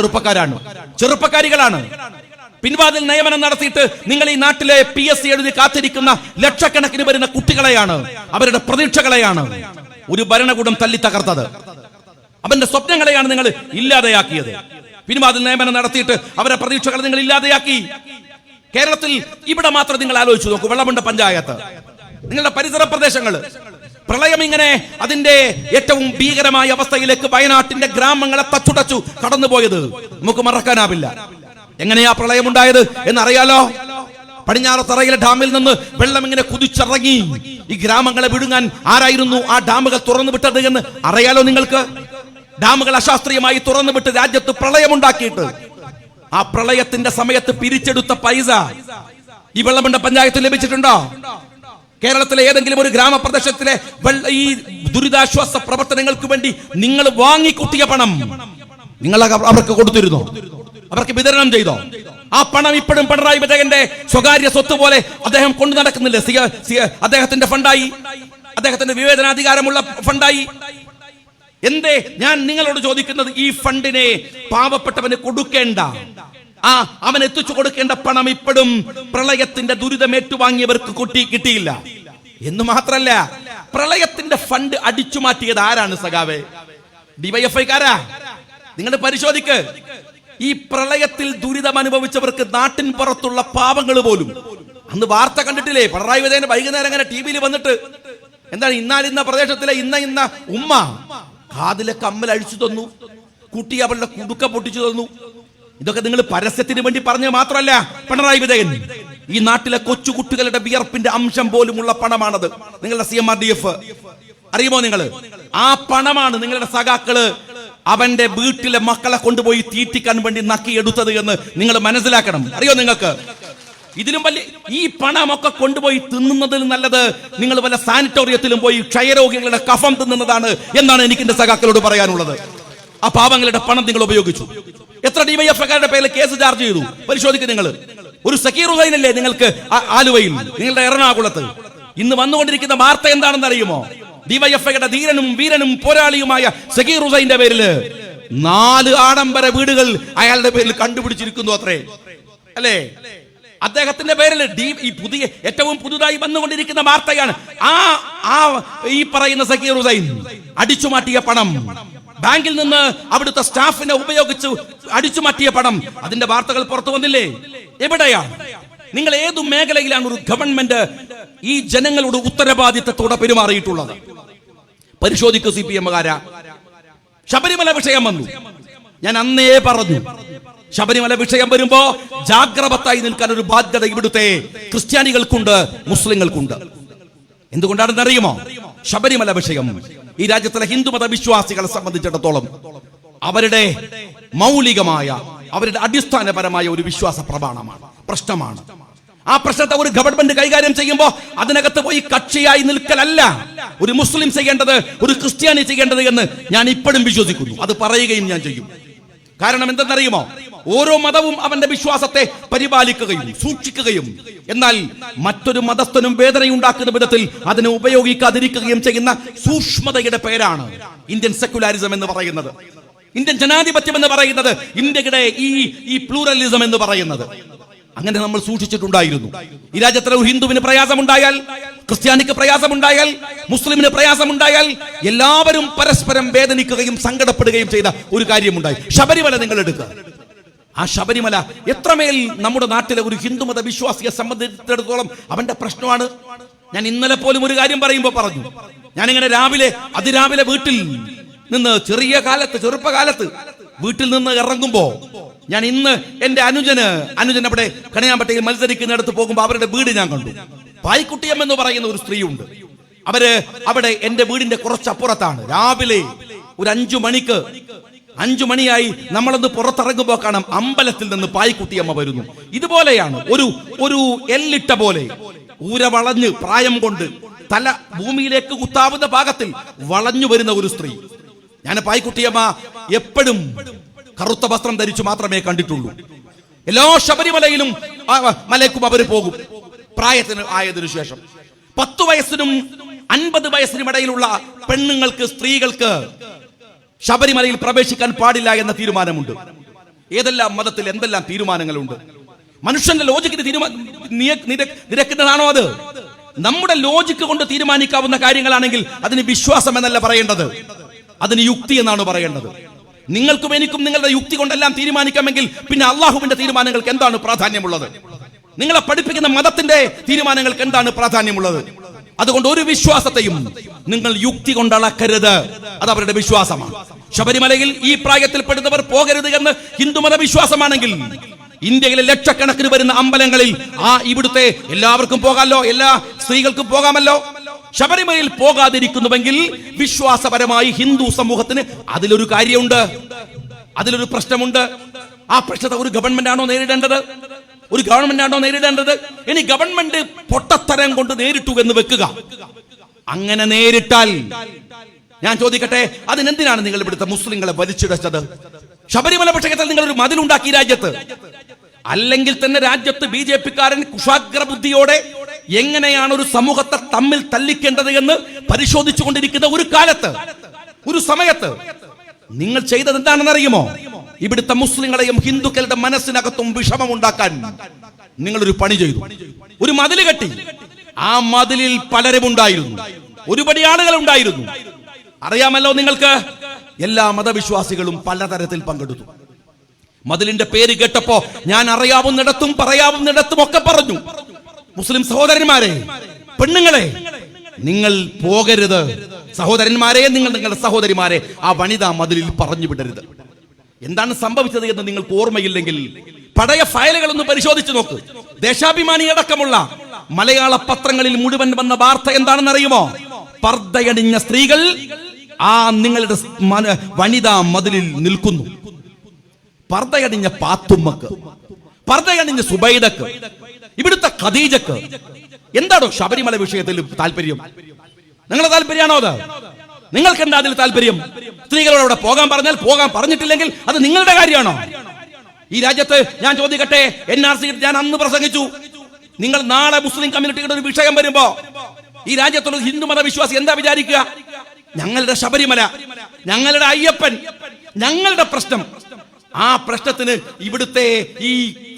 ചെറുപ്പക്കാരികളാണ്. പിൻവാതിൽ നിയമനം നടത്തിയിട്ട് നിങ്ങൾ ഈ നാട്ടിലെ PSC എഴുതി കാത്തിരിക്കുന്ന ലക്ഷക്കണക്കിന് വരുന്ന കുട്ടികളെയാണ്, അവരുടെ പ്രതീക്ഷകളെയാണ് ഒരു ഭരണകൂടം തല്ലി തകർത്തത്. അവന്റെ സ്വപ്നങ്ങളെയാണ് നിങ്ങൾ ഇല്ലാതെയാക്കിയത്. പിൻവാതിൽ നിയമനം നടത്തിയിട്ട് അവരുടെ പ്രതീക്ഷകൾ നിങ്ങൾ ഇല്ലാതെയാക്കി. കേരളത്തിൽ ഇവിടെ മാത്രം നിങ്ങൾ ആലോചിച്ചു നോക്കൂ. വെള്ളമുണ്ട പഞ്ചായത്ത്, നിങ്ങളുടെ പരിസര പ്രദേശങ്ങൾ, പ്രളയം ഇങ്ങനെ അതിന്റെ ഏറ്റവും ഭീകരമായ അവസ്ഥയിലേക്ക് വയനാട്ടിന്റെ ഗ്രാമങ്ങളെ തച്ചുടച്ചു കടന്നുപോയത് നമുക്ക് മറക്കാനാവില്ല. എങ്ങനെയാ പ്രളയം ഉണ്ടായത് എന്നറിയാലോ? പടിഞ്ഞാറത്തറയിലെ ഡാമിൽ നിന്ന് വെള്ളം ഇങ്ങനെ കുതിച്ചിറങ്ങി ഈ ഗ്രാമങ്ങളെ വിഴുങ്ങാൻ ആരായിരുന്നു ആ ഡാമുകൾ തുറന്നു വിട്ടത് എന്ന് അറിയാലോ നിങ്ങൾക്ക്? ഡാമുകൾ അശാസ്ത്രീയമായി തുറന്നുവിട്ട് രാജ്യത്ത് പ്രളയമുണ്ടാക്കിയിട്ട് ആ പ്രളയത്തിന്റെ സമയത്ത് പിരിച്ചെടുത്ത പൈസ ഈ വെള്ളമുണ്ട പഞ്ചായത്ത് ലഭിച്ചിട്ടുണ്ടോ? കേരളത്തിലെ ഏതെങ്കിലും ഒരു ഗ്രാമപ്രദേശത്തിലെ ഈ ദുരിതാശ്വാസ പ്രവർത്തനങ്ങൾക്ക് വേണ്ടി നിങ്ങൾ വാങ്ങിക്കൂട്ടിയ പണം നിങ്ങൾ അവർക്ക് കൊടുത്തിരുന്നോ? അവർക്ക് വിതരണം ചെയ്തോ? ആ പണം ഇപ്പോഴും പിണറായി വിജയന്റെ സ്വകാര്യ സ്വത്ത് പോലെ അദ്ദേഹം കൊണ്ടു നടക്കുന്നില്ല. അദ്ദേഹത്തിന്റെ ഫണ്ടായി, അദ്ദേഹത്തിന്റെ വിവേചനാധികാരമുള്ള ഫണ്ടായി. എന്തേ ഞാൻ നിങ്ങളോട് ചോദിക്കുന്നത്, ഈ ഫണ്ടിനെ പാവപ്പെട്ടവന് കൊടുക്കേണ്ട, അവൻ എത്തിച്ചു കൊടുക്കേണ്ട പണം ഇപ്പോഴും പ്രളയത്തിന്റെ ദുരിതം ഏറ്റുവാങ്ങിയവർക്ക് കിട്ടിയില്ല എന്ന് മാത്രല്ല, പ്രളയത്തിന്റെ ഫണ്ട് അടിച്ചു മാറ്റിയത് ആരാണ് സഖാവേ? ഡിവൈഎഫ്ഐക്കാരാ. നിങ്ങൾ പരിശോധിക്ക്. ഈ പ്രളയത്തിൽ ദുരിതം അനുഭവിച്ചവർക്ക് നാട്ടിൻ പുറത്തുള്ള പാവങ്ങൾ പോലും അന്ന് വാർത്ത കണ്ടിട്ടില്ലേ? പിണറായി വിജയൻ വൈകുന്നേരം അങ്ങനെ TV-യിൽ വന്നിട്ട് എന്താണ്, ഇന്ന പ്രദേശത്തിലെ ഇന്ന ഉമ്മ കാതിലെ കമ്മൽ അഴിച്ചു തന്നു, കുട്ടി അവളുടെ കുടുക്ക പൊട്ടിച്ചു തന്നു. ഇതൊക്കെ നിങ്ങൾ പരസ്യത്തിന് വേണ്ടി പറഞ്ഞ മാത്രമല്ല, പിണറായി വിജയൻ ഈ നാട്ടിലെ കൊച്ചുകുട്ടികളുടെ വിയർപ്പിന്റെ അംശം പോലുമുള്ള പണമാണത്. നിങ്ങളുടെ CMRDF അറിയുമോ? നിങ്ങൾ ആ പണമാണ് നിങ്ങളുടെ സഖാക്കള് അവന്റെ വീട്ടിലെ മക്കളെ കൊണ്ടുപോയി തീറ്റിക്കാൻ വേണ്ടി നക്കിയെടുത്തത് എന്ന് നിങ്ങൾ മനസ്സിലാക്കണം. അറിയോ നിങ്ങൾക്ക്? ഇതിലും വലിയ ഈ പണമൊക്കെ കൊണ്ടുപോയി തിന്നുന്നതിൽ നല്ലത് നിങ്ങൾ വല്ല സാനിറ്റോറിയത്തിലും പോയി ക്ഷയരോഗികളുടെ കഫം തിന്നുന്നതാണ് എന്നാണ് എനിക്ക് എന്റെ സഖാക്കളോട് പറയാനുള്ളത്. ആ പാവങ്ങളുടെ പണം നിങ്ങൾ ഉപയോഗിച്ചു. എത്ര ഡിവൈഎഫ്ഐക്കാരുടെ പേരിൽ കേസ് ചാർജ് ചെയ്തു പരിശോധിക്കുക നിങ്ങൾ. ഒരു സക്കീർ ഹുസൈനല്ലേ നിങ്ങൾക്ക് ആലുവയിൽ, നിങ്ങളുടെ എറണാകുളത്ത്. ഇന്ന് വന്നുകൊണ്ടിരിക്കുന്ന വാർത്ത എന്താണെന്ന് അറിയുമോ? ഡിവൈഎഫ്ഐയുടെ ധീരനും വീരനും പോരാളിയുമായ സക്കീർ ഹുസൈന്റെ പേരിൽ 4 ആഡംബര വീടുകൾ അയാളുടെ പേരിൽ കണ്ടുപിടിച്ചിരിക്കുന്നു അത്രേ, അല്ലേ? അദ്ദേഹത്തിന്റെ പേരിൽ ഈ പുതിയ ഏറ്റവും പുതുതായി വന്നുകൊണ്ടിരിക്കുന്ന വാർത്തയാണ് ഈ പറയുന്ന സക്കീർ ഹുസൈൻ അടിച്ചുമാറ്റിയ പണം, ബാങ്കിൽ നിന്ന് അവിടുത്തെ സ്റ്റാഫിനെ ഉപയോഗിച്ച് അടിച്ചുമാറ്റിയ പണം, അതിന്റെ വാർത്തകൾ പുറത്തു വന്നില്ലേ? എവിടെയാണ്? നിങ്ങൾ ഏതു മേഖലയിലാണ് ഒരു ഗവൺമെന്റ് ഈ ജനങ്ങളുടെ ഉത്തരവാദിത്തത്തോടെ പെരുമാറിയിട്ടുള്ളത്? പരിശോധിക്കൂ CPM-കാരാ. ശബരിമല വിഷയം വന്നു, ഞാൻ അന്നേ പറഞ്ഞു, ശബരിമല വിഷയം വരുമ്പോ ജാഗ്രതയായി നിൽക്കാൻ ഒരു ബാധ്യത ഇവിടുത്തെ ക്രിസ്ത്യാനികൾക്കുണ്ട്, മുസ്ലിങ്ങൾക്കുണ്ട്. എന്തുകൊണ്ടാണെന്ന് അറിയുമോ? ശബരിമല വിഷയം ഈ രാജ്യത്തിലെ ഹിന്ദുമത വിശ്വാസികളെ സംബന്ധിച്ചിടത്തോളം അവരുടെ മൗലികമായ, അവരുടെ അടിസ്ഥാനപരമായ ഒരു വിശ്വാസ പ്രശ്നമാണ്. ആ പ്രശ്നത്തെ ഒരു ഗവൺമെന്റ് കൈകാര്യം ചെയ്യുമ്പോൾ അതിനകത്ത് പോയി കക്ഷിയായി നിൽക്കലല്ല ഒരു മുസ്ലിം ചെയ്യേണ്ടത്, ഒരു ക്രിസ്ത്യാനി ചെയ്യേണ്ടത് എന്ന് ഞാൻ ഇപ്പോഴും വിശ്വസിക്കുന്നു. അത് പറയുകയും ഞാൻ ചെയ്യും. കാരണം എന്തെന്നറിയുമോ? ഓരോ മതവും അവന്റെ വിശ്വാസത്തെ പരിപാലിക്കുകയും സൂക്ഷിക്കുകയും എന്നാൽ മറ്റൊരു മതസ്ഥനും വേദനയുണ്ടാക്കുന്ന വിധത്തിൽ അതിനെ ഉപയോഗിക്കാതിരിക്കുകയും ചെയ്യുന്ന സൂക്ഷ്മതയുടെ പേരാണ് ഇന്ത്യൻ സെക്യുലാരിസം എന്ന് പറയുന്നത്, ഇന്ത്യൻ ജനാധിപത്യം എന്ന് പറയുന്നത്, ഇന്ത്യയുടെ ഈ പ്ലൂറലിസം എന്ന് പറയുന്നത്. അങ്ങനെ നമ്മൾ സൂക്ഷിച്ചിട്ടുണ്ടായിരുന്നു. ഈ രാജ്യത്തിലെ ഒരു ഹിന്ദുവിന് പ്രയാസമുണ്ടായാൽ, ക്രിസ്ത്യാനിക്ക് പ്രയാസമുണ്ടായാൽ, മുസ്ലിമിന് പ്രയാസമുണ്ടായാൽ എല്ലാവരും പരസ്പരം വേദനിക്കുകയും സങ്കടപ്പെടുകയും ചെയ്ത ഒരു കാര്യമുണ്ടായി. ശബരിമല നിങ്ങൾ എടുക്കുക. ആ ശബരിമല എത്രമേൽ നമ്മുടെ നാട്ടിലെ ഒരു ഹിന്ദുമത വിശ്വാസിയെ സംബന്ധിച്ചിടത്തോളം അവന്റെ പ്രശ്നമാണ്. ഞാൻ ഇന്നലെ പോലും ഒരു കാര്യം പറയുമ്പോൾ പറഞ്ഞു, ഞാനിങ്ങനെ അതിരാവിലെ വീട്ടിൽ നിന്ന് ചെറുപ്പകാലത്ത് വീട്ടിൽ നിന്ന് ഇറങ്ങുമ്പോ ഞാൻ ഇന്ന് എന്റെ അനുജൻ അവിടെ കണിയാമ്പട്ടയിൽ മത്സരിക്കുന്നിടത്ത് പോകുമ്പോൾ അവരുടെ വീട് ഞാൻ കണ്ടു. പായ്ക്കുട്ടിയം എന്ന് പറയുന്ന ഒരു സ്ത്രീയുണ്ട്. അവര് അവിടെ എന്റെ വീടിന്റെ കുറച്ചപ്പുറത്താണ്. രാവിലെ ഒരു 5 മണിയായി നമ്മളൊന്ന് പുറത്തിറങ്ങുമ്പോൾ കാണാം അമ്പലത്തിൽ നിന്ന് പായ്ക്കുട്ടിയമ്മ വരുന്നു. ഇതുപോലെയാണ് ഒരു എല്ലിട്ട പോലെ ഊര വളഞ്ഞ് പ്രായം കൊണ്ട് തല ഭൂമിയിലേക്ക് കുത്താവുന്ന ഭാഗത്തിൽ വളഞ്ഞു വരുന്ന ഒരു സ്ത്രീ. ഞാൻ പായ്ക്കുട്ടിയമ്മ എപ്പോഴും കറുത്ത വസ്ത്രം ധരിച്ചു മാത്രമേ കണ്ടിട്ടുള്ളൂ. എല്ലാ ശബരിമലയിലും മലയ്ക്കും അവർ പോകും. പ്രായത്തിന് ആയതിനു ശേഷം 10 വയസ്സിനും 50 വയസ്സിനും ഇടയിലുള്ള പെണ്ണുങ്ങൾക്ക്, സ്ത്രീകൾക്ക് ശബരിമലയിൽ പ്രവേശിക്കാൻ പാടില്ല എന്ന തീരുമാനമുണ്ട്. ഏതെല്ലാം മതത്തിൽ എന്തെല്ലാം തീരുമാനങ്ങളുണ്ട്. മനുഷ്യന്റെ ലോജിക്കിന് നിരക്കുന്നതാണോ അത്? നമ്മുടെ ലോജിക്ക് കൊണ്ട് തീരുമാനിക്കാവുന്ന കാര്യങ്ങളാണെങ്കിൽ അതിന് വിശ്വാസം എന്നല്ല പറയേണ്ടത്, അതിന് യുക്തി എന്നാണ് പറയേണ്ടത്. നിങ്ങൾക്കും എനിക്കും നിങ്ങളുടെ യുക്തി കൊണ്ടെല്ലാം തീരുമാനിക്കാമെങ്കിൽ പിന്നെ അള്ളാഹുവിന്റെ തീരുമാനങ്ങൾക്ക് എന്താണ് പ്രാധാന്യമുള്ളത്? നിങ്ങളെ പഠിപ്പിക്കുന്ന മതത്തിന്റെ തീരുമാനങ്ങൾക്ക് എന്താണ് പ്രാധാന്യമുള്ളത്? അതുകൊണ്ട് ഒരു വിശ്വാസത്തെയും നിങ്ങൾ യുക്തി കൊണ്ട് അളക്കരുത്, അത് അവരുടെ വിശ്വാസമാണ്. ശബരിമലയിൽ ഈ പ്രായത്തിൽപ്പെടുന്നവർ പോകരുത് എന്ന് ഹിന്ദുമത വിശ്വാസമാണെങ്കിൽ ഇന്ത്യയിലെ ലക്ഷക്കണക്കിന് വരുന്ന അമ്പലങ്ങളിൽ ഇവിടുത്തെ എല്ലാവർക്കും പോകാമല്ലോ, എല്ലാ സ്ത്രീകൾക്കും പോകാമല്ലോ. ശബരിമലയിൽ പോകാതിരിക്കുന്നുവെങ്കിൽ വിശ്വാസപരമായി ഹിന്ദു സമൂഹത്തിന് അതിലൊരു കാര്യമുണ്ട്, അതിലൊരു പ്രശ്നമുണ്ട്. ആ പ്രശ്നത്തെ ഒരു ഗവൺമെന്റ് ആണോ നേരിടേണ്ടത്? ഇനി ഗവൺമെന്റ് പൊട്ടത്തരം കൊണ്ട് നേരിട്ടു എന്ന് വെക്കുക. അങ്ങനെ നേരിട്ടാൽ ഞാൻ ചോദിക്കട്ടെ, അതിനെന്തിനാണ് നിങ്ങൾ ഇവിടുത്തെ മുസ്ലിങ്ങളെ വലിച്ചിടച്ചത്? ശബരിമല വിഷയത്തിൽ നിങ്ങൾ ഒരു മതിലുണ്ടാക്കി രാജ്യത്ത്. അല്ലെങ്കിൽ തന്നെ രാജ്യത്ത് BJP-കാരൻ കുശാഗ്ര ബുദ്ധിയോടെ എങ്ങനെയാണ് ഒരു സമൂഹത്തെ തമ്മിൽ തല്ലിക്കേണ്ടത് എന്ന് പരിശോധിച്ചു കൊണ്ടിരിക്കുന്ന ഒരു കാലത്ത്, ഒരു സമയത്ത് നിങ്ങൾ ചെയ്തത് എന്താണെന്ന് അറിയുമോ? ഇവിടുത്തെ മുസ്ലിങ്ങളെയും ഹിന്ദുക്കളുടെ മനസ്സിനകത്തും വിഷമമുണ്ടാക്കാൻ നിങ്ങളൊരു പണി ചെയ്തു. ഒരു മതിൽ കെട്ടി. ആ മതിലിൽ പലരും ഉണ്ടായിരുന്നു, ഒരുപടി ആളുകൾ ഉണ്ടായിരുന്നു. അറിയാമല്ലോ നിങ്ങൾക്ക്, എല്ലാ മതവിശ്വാസികളും പലതരത്തിൽ പങ്കെടുത്തു. മതിലിന്റെ പേര് കേട്ടപ്പോ ഞാൻ അറിയാവുന്നിടത്തും പറയാവുന്നിടത്തും ഒക്കെ പറഞ്ഞു, മുസ്ലിം സഹോദരന്മാരെ, പെണ്ണുങ്ങളെ, നിങ്ങൾ പോകരുത്. സഹോദരന്മാരെ, നിങ്ങൾ നിങ്ങളുടെ സഹോദരിമാരെ ആ വനിതാ മതിലിൽ പറഞ്ഞു വിടരുത്. എന്താണ് സംഭവിച്ചത് എന്ന് നിങ്ങൾക്ക് ഓർമ്മയില്ലെങ്കിൽ പഴയ ഫയലുകളൊന്ന് പരിശോധിച്ചു നോക്ക്. ദേശാഭിമാനി അടക്കമുള്ള മലയാള പത്രങ്ങളിൽ മുഴുവൻ വന്ന വാർത്ത എന്താണെന്ന് അറിയുമോ? പർദ്ദയണിഞ്ഞ സ്ത്രീകൾ നിങ്ങളുടെ വനിതാ മതിലിൽ നിൽക്കുന്നു. പർദ്ദയണിഞ്ഞ പാത്തുമ്മക്ക്, പർദ്ദയണിഞ്ഞ സുബൈദക്ക്, ഇവിടുത്തെ ഖദീജക്ക് എന്താണോ ശബരിമല വിഷയത്തിൽ താല്പര്യം? നിങ്ങളുടെ താല്പര്യമാണോ അത്? നിങ്ങൾക്ക് എന്താ അതിൽ താല്പര്യം? സ്ത്രീകളോട് അവിടെ പോകാൻ പറഞ്ഞാൽ പോകാൻ, പറഞ്ഞിട്ടില്ലെങ്കിൽ അത് നിങ്ങളുടെ കാര്യമാണോ? ഈ രാജ്യത്ത് ഞാൻ ചോദിക്കട്ടെ, NRC ഞാൻ അന്ന് പ്രസംഗിച്ചു. നിങ്ങൾ നാളെ മുസ്ലിം കമ്മ്യൂണിറ്റിയുടെ ഒരു വിഷയം വരുമ്പോ ഈ രാജ്യത്തുള്ള ഹിന്ദു മതവിശ്വാസി എന്താ വിചാരിക്കുക? ഞങ്ങളുടെ ശബരിമല, ഞങ്ങളുടെ അയ്യപ്പൻ, ഞങ്ങളുടെ പ്രശ്നം, ആ പ്രശ്നത്തിന് ഇവിടുത്തെ ഈ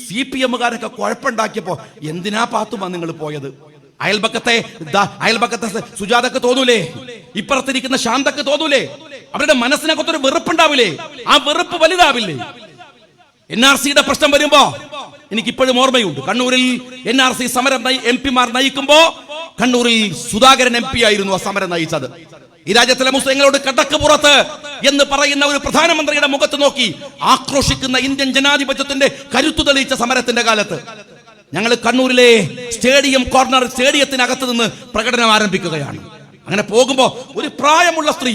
CPM-കാരൊക്കെ കുഴപ്പമുണ്ടാക്കിയപ്പോ എന്തിനാ പാത്തുമാ നിങ്ങൾ പോയത്? അയൽപക്കത്തെ സുജാതക്ക് തോന്നൂലേ? ഇപ്പുറത്തിരിക്കുന്ന ശാന്തക്ക് തോന്നൂലേ? അവരുടെ മനസ്സിനകത്തൊരു വെറുപ്പുണ്ടാവില്ലേ? ആ വെറുപ്പ് വലുതാവില്ലേ? NRC-യുടെ പ്രശ്നം വരുമ്പോ എനിക്കിപ്പോഴും ഓർമ്മയുണ്ട്, കണ്ണൂരിൽ NRC സമരം MP-മാർ നയിക്കുമ്പോ കണ്ണൂരിൽ സുധാകരൻ MP ആയിരുന്നു ആ സമരം നയിച്ചത്. ഈ രാജ്യത്തിലെ മുസ്ലിങ്ങളോട് കടക്ക് പുറത്ത് എന്ന് പറയുന്ന ഒരു പ്രധാനമന്ത്രിയുടെ മുഖത്ത് നോക്കി ആക്രോശിക്കുന്ന ഇന്ത്യൻ ജനാധിപത്യത്തിന്റെ കരുത്തു തെളിയിച്ച സമരത്തിന്റെ കാലത്ത് ഞങ്ങൾ കണ്ണൂരിലെ സ്റ്റേഡിയം കോർണർ സ്റ്റേഡിയത്തിനകത്ത് നിന്ന് പ്രകടനം ആരംഭിക്കുകയാണ്. അങ്ങനെ പോകുമ്പോ ഒരു പ്രായമുള്ള സ്ത്രീ